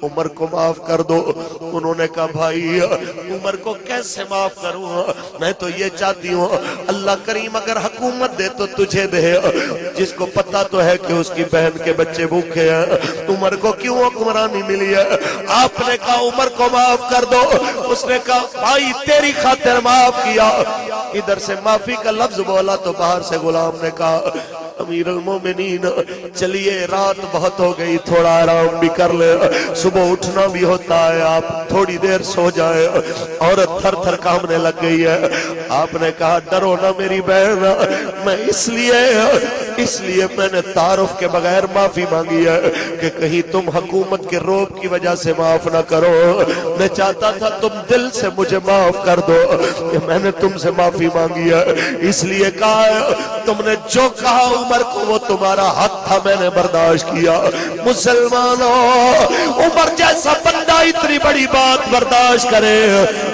عمر کو معاف کر دو۔ انہوں نے کہا بھائی عمر کو کیسے معاف کروں، میں تو یہ چاہتی ہوں اللہ کریم اگر حکومت دے تو تجھے دے، جس کو پتا تو ہے کہ اس کی بہن کے بچے بھوکے ہیں، عمر کو کیوں حکمرانی ملی ہے؟ آپ نے کہا عمر کو معاف کر دو۔ اس نے کہا بھائی تیری خاطر معاف کیا۔ ادھر سے معافی کا لفظ بولا تو باہر سے غلام نے کہا امیر المومنین چلیے رات بہت ہو گئی، تھوڑا آرام بھی کر لے، صبح اٹھنا بھی ہوتا ہے، آپ تھوڑی دیر سو جائے۔ عورت تھر تھر کامنے لگ گئی ہے۔ آپ نے کہا ڈرو نہ میری بہن، میں اس لیے میں نے تعارف کے بغیر معافی مانگی ہے کہ کہیں تم حکومت کے روب کی وجہ سے معاف نہ کرو۔ میں چاہتا تھا تم دل سے مجھے معاف کر دو کہ میں نے تم سے معافی مانگی ہے، اس لیے کہا تم نے جو کہا عمر کو وہ تمہارا حق تھا، میں نے برداشت کیا۔ مسلمانوں، عمر جیسا بندہ اتنی بڑی بات برداشت کرے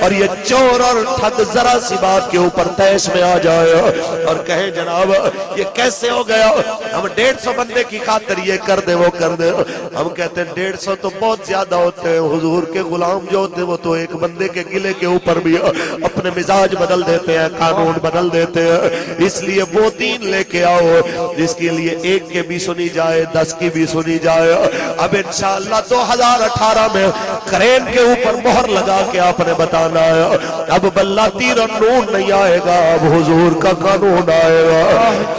اور یہ چور اور ٹھگ ذرا سی بات کے اوپر تیش میں آ جائے اور کہے جناب یہ کیسے ہو گیا، ہم 150 بندے کی خاطر یہ کر دے وہ کر دے۔ ہم کہتے ہیں 150 تو بہت زیادہ ہوتے ہیں، حضور کے غلام جو ہوتے ہیں وہ تو ایک بندے کے گلے کے اوپر بھی اپنے مزاج بدل دیتے ہیں، قانون بدل دیتے ہیں۔ اس لیے وہ دین لے کے آؤ جس کے لیے 1 کے بھی سنی جائے 10 کی بھی سنی جائے۔ اب انشاءاللہ 2018 میں کرین کے اوپر مہر لگا کے آپ نے بتانا ہے اب بلہ تیر اور نون نہیں آئے گا، اب حضور کا قانون آئے گا،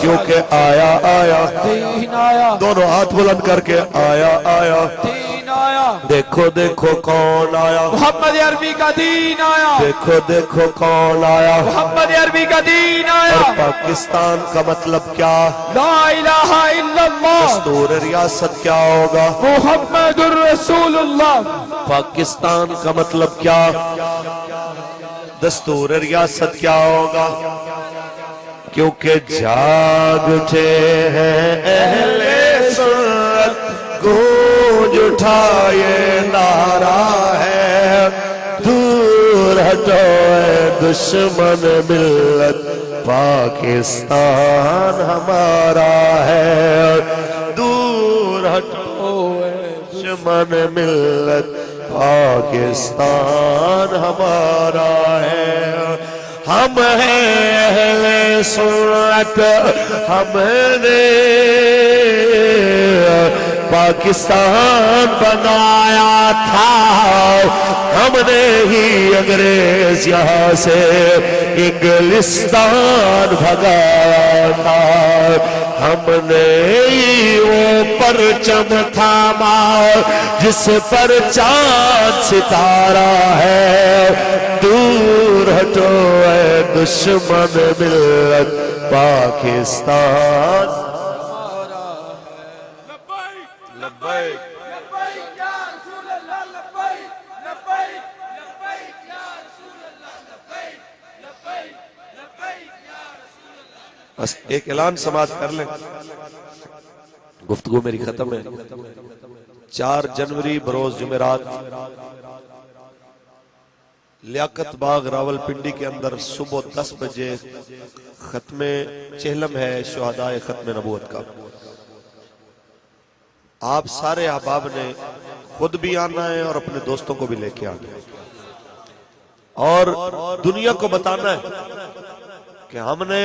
کیونکہ آیا آیا دین آیا، دونوں ہاتھ بلند کر کے آیا آیا، دین آیا، دیکھو دیکھو کون آیا، محمد عربی کا دین آیا، دیکھو دیکھو کون آیا، محمد عربی کا دین آیا۔ اور پاکستان کا مطلب کیا، لا الہ الا اللہ، دستور ریاست کیا ہوگا، محمد الرسول اللہ۔ پاکستان کا مطلب کیا، دستور ریاست کیا ہوگا، کیونکہ جاگ اٹھے ہیں اہل سنت، گونج اٹھا یہ نعرہ ہے، دور ہٹو اے دشمن ملت، پاکستان ہمارا ہے، دور ہٹو اے دشمن ملت، پاکستان ہمارا ہے۔ ہم ہیں اہل سنت، ہم نے پاکستان بنایا تھا، ہم نے ہی انگریز یہاں سے انگلستان بھگایا تھا، ہم نے ہی وہ پرچم تھاما جس پر چاند ستارہ ہے، دور ہٹو اے دشمن ملت، پاکستان لبیک بس ایک اعلان سماعت کر لیں، گفتگو میری ختم ہے۔ 4 جنوری بروز جمعرات لیاقت باغ راول پنڈی کے اندر صبح 10 بجے ختم چہلم ہے شہداء ختم نبوت کا۔ آپ سارے احباب نے خود بھی آنا ہے اور اپنے دوستوں کو بھی لے کے آنا ہے اور دنیا کو بتانا ہے کہ ہم نے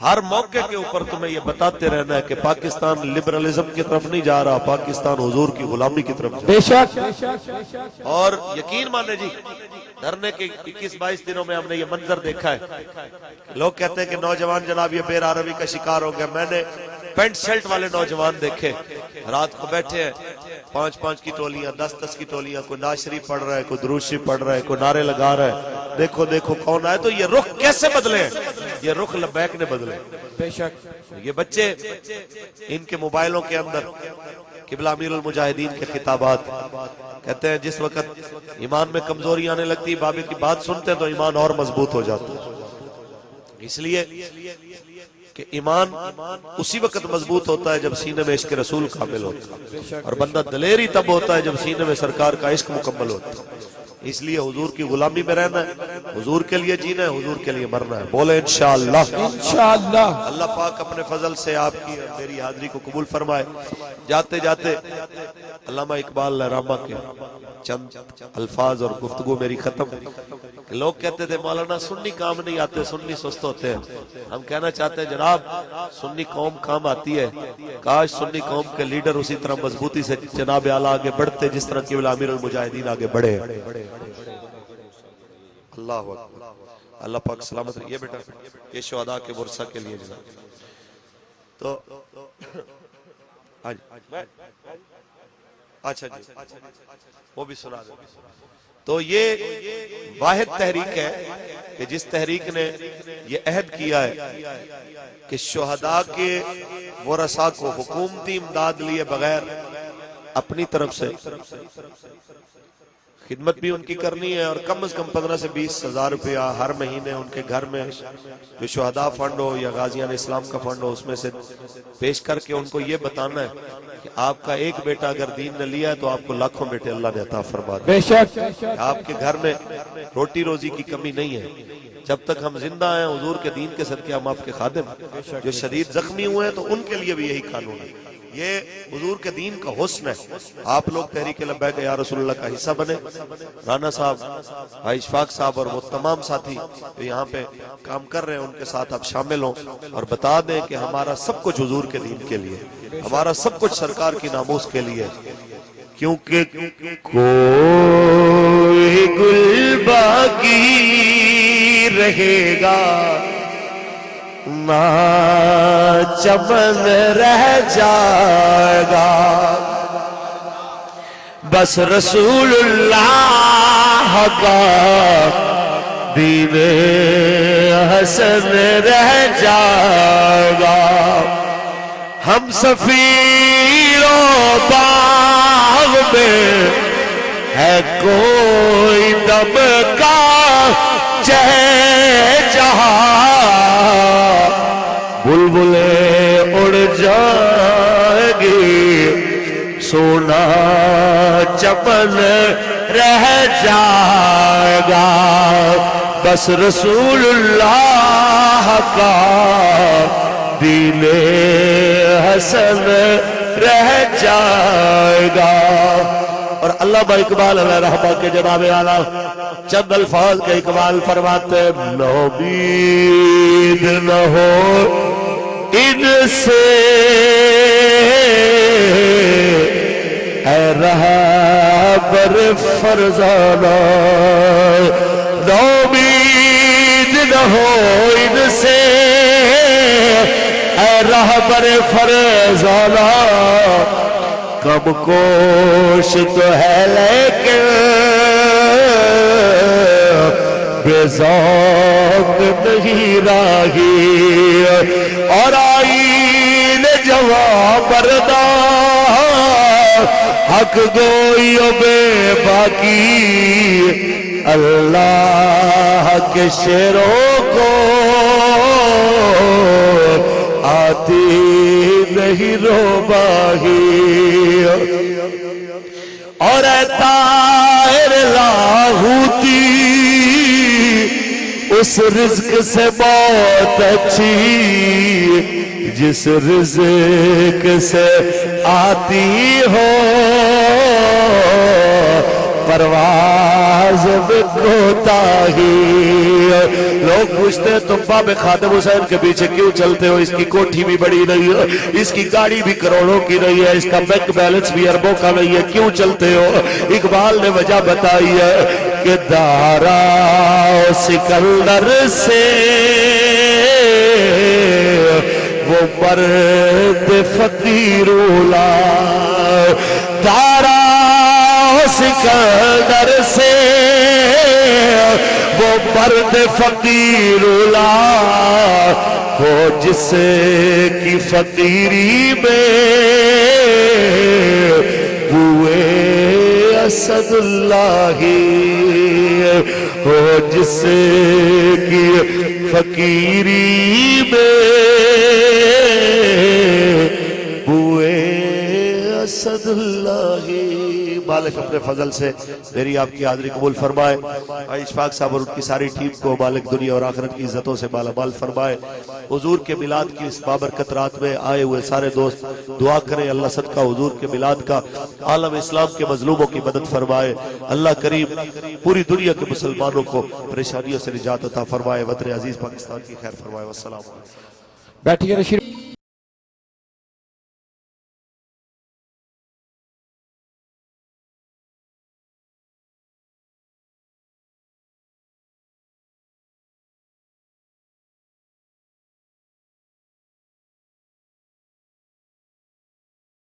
ہر موقع کے اوپر تمہیں یہ بتاتے رہنا ہے کہ پاکستان لبرلزم کی طرف نہیں جا رہا، پاکستان حضور کی غلامی کی طرف جا بے شک، رہا۔ اور یقین مانے جی، دھرنے کے 21-22 دنوں میں ہم نے یہ منظر دیکھا ہے، لوگ کہتے ہیں کہ نوجوان جناب یہ بے عربی کا شکار ہو گیا۔ میں نے پینٹ شرٹ والے نوجوان دیکھے، رات کو بیٹھے ہیں 5-5 کی ٹولیاں، 10-10 کی ٹولیاں، کوئی نعت شریف پڑھ رہا ہے، کوئی درود شریف پڑھ رہا ہے، کوئی نعرے لگا رہا ہے، دیکھو دیکھو کون آئے۔ تو یہ رخ کیسے بدلے ہیں؟ یہ رخ لبیک نے بدلے۔ بے شک، یہ بچے ان کے موبائلوں کے اندر قبلہ امیر المجاہدین کے خطابات کہتے ہیں جس وقت ایمان میں کمزوری آنے لگتی، بابے کی بات سنتے ہیں تو ایمان اور مضبوط ہو جاتا ہے۔ اس لیے کہ ایمان اسی وقت مضبوط ہوتا ہے جب سینے میں عشق رسول کامل ہوتا ہے، اور بندہ دلیری تب ہوتا ہے جب سینے میں سرکار کا عشق مکمل ہوتا ہے۔ اس لیے حضور کی غلامی میں رہنا ہے، حضور کے لیے جینا ہے، حضور کے لیے مرنا ہے۔ بولے انشاءاللہ۔ انشاءاللہ۔ اللہ پاک اپنے فضل سے آپ کی میری حاضری کو قبول فرمائے۔ جاتے جاتے علامہ اقبال رحمہ کے چند الفاظ اور گفتگو میری ختم۔ لوگ کہتے تھے مولانا سنی کام نہیں آتے، سنی سست ہوتے ہیں۔ ہم کہنا چاہتے ہیں جناب سنی قوم کام آتی ہے، کاش سنی قوم کے لیڈر اسی طرح مضبوطی سے جناب اعلیٰ آگے بڑھتے جس طرح قبلہ امیر المجاہدین آگے بڑھے۔ اللہ اکبر، اللہ پاک سلامت رہے۔ یہ بیٹا یہ شہداء کے ورثہ کے لیے جناب، تو اچھا جی وہ بھی سنا دیں۔ تو یہ واحد تحریک ہے کہ جس تحریک نے یہ عہد کیا ہے کہ شہداء کے ورثاء کو حکومتی امداد لیے بغیر اپنی طرف سے خدمت بھی ان کی کرنی ہے، اور کم از کم 15 سے 20 ہزار روپیہ ہر مہینے ان کے گھر میں جو شہداء فنڈ ہو یا غازیان اسلام کا فنڈ ہو اس میں سے پیش کر کے ان کو یہ بتانا ہے کہ آپ کا ایک بیٹا اگر دین نے لیا ہے تو آپ کو لاکھوں بیٹے اللہ نے عطا فرما دیا۔ بے شک آپ کے گھر میں روٹی روزی کی کمی نہیں ہے، جب تک ہم زندہ ہیں حضور کے دین کے صدقے ہم آپ کے خادم ہیں۔ جو شدید زخمی ہوئے ہیں تو ان کے لیے بھی یہی قانون ہے، یہ حضور کے دین کا حسن ہے۔ آپ لوگ تحریک لبیک یا رسول اللہ کا حصہ بنے، رانا صاحب، بھائی اشفاق صاحب اور وہ تمام ساتھی جو یہاں پہ کام کر رہے ہیں ان کے ساتھ آپ شامل ہوں اور بتا دیں کہ ہمارا سب کچھ حضور کے دین کے لیے، ہمارا سب کچھ سرکار کی ناموس کے لیے، کیونکہ کوئی گل باقی رہے گا نہ چمن رہ جائے گا، بس رسول اللہ کا دین حسن رہ جائے گا۔ ہم سفیروں باغ میں ہے کوئی دم کا جہاں، بلبلیں اڑ جائیں گی سونا چمن رہ جائے گا، بس رسول اللہ کا دین حسن رہ جائے گا۔ اور علامہ اقبال علیہ رحمہ کے جناب اعلیٰ چند الفاظ کا اقبال فرماتے ہیں، نومید نہ ہو ان سے اے رہبر فرزانہ، نومید نہ ہو ان سے اے رہبر فرزانہ، کم کوش تو ہے لیکن بے ذوق نہیں راہی، اور آئین جوان مردان حق گوئی و بے باقی، اللہ کے شیروں کو آتی نہیں روباہی، اور اے طائر لاہوتی اس رزق سے بہت اچھی جس رزق سے آتی ہو پرواز میں کوتاہی۔ لوگ پوچھتے ہیں تم باب خادم حسین کے پیچھے کیوں چلتے ہو، اس کی کوٹھی بھی بڑی نہیں ہے، اس کی گاڑی بھی کروڑوں کی نہیں ہے، اس کا بینک بیلنس بھی اربوں کا نہیں ہے، کیوں چلتے ہو؟ اقبال نے وجہ بتائی ہے کہ دارا سکندر سے وہ مرد فقیر اولا، دارا سکندر سے وہ مرد فقیر اولا ہو جس کی فقیری میں بوئے اسد اللہ ہو، جس کی فقیری میں بوئے اسد اللہ۔ مالک اپنے فضل سے میری آپ کی حاضری قبول فرمائے، اشفاق صاحب اور ان کی ساری ٹیم کو مالک دنیا اور آخرت کی عزتوں سے مالا مال فرمائے۔ حضور کے میلاد کی اس بابرکت رات میں آئے ہوئے سارے دوست دعا کریں اللہ صدقہ حضور کے میلاد کا عالم اسلام کے مظلوموں کی مدد فرمائے، اللہ کریم پوری دنیا کے مسلمانوں کو پریشانیوں سے نجات عطا فرمائے، وطن عزیز پاکستان کی خیر فرمائے۔ والسلام علیکم۔ بیٹھیے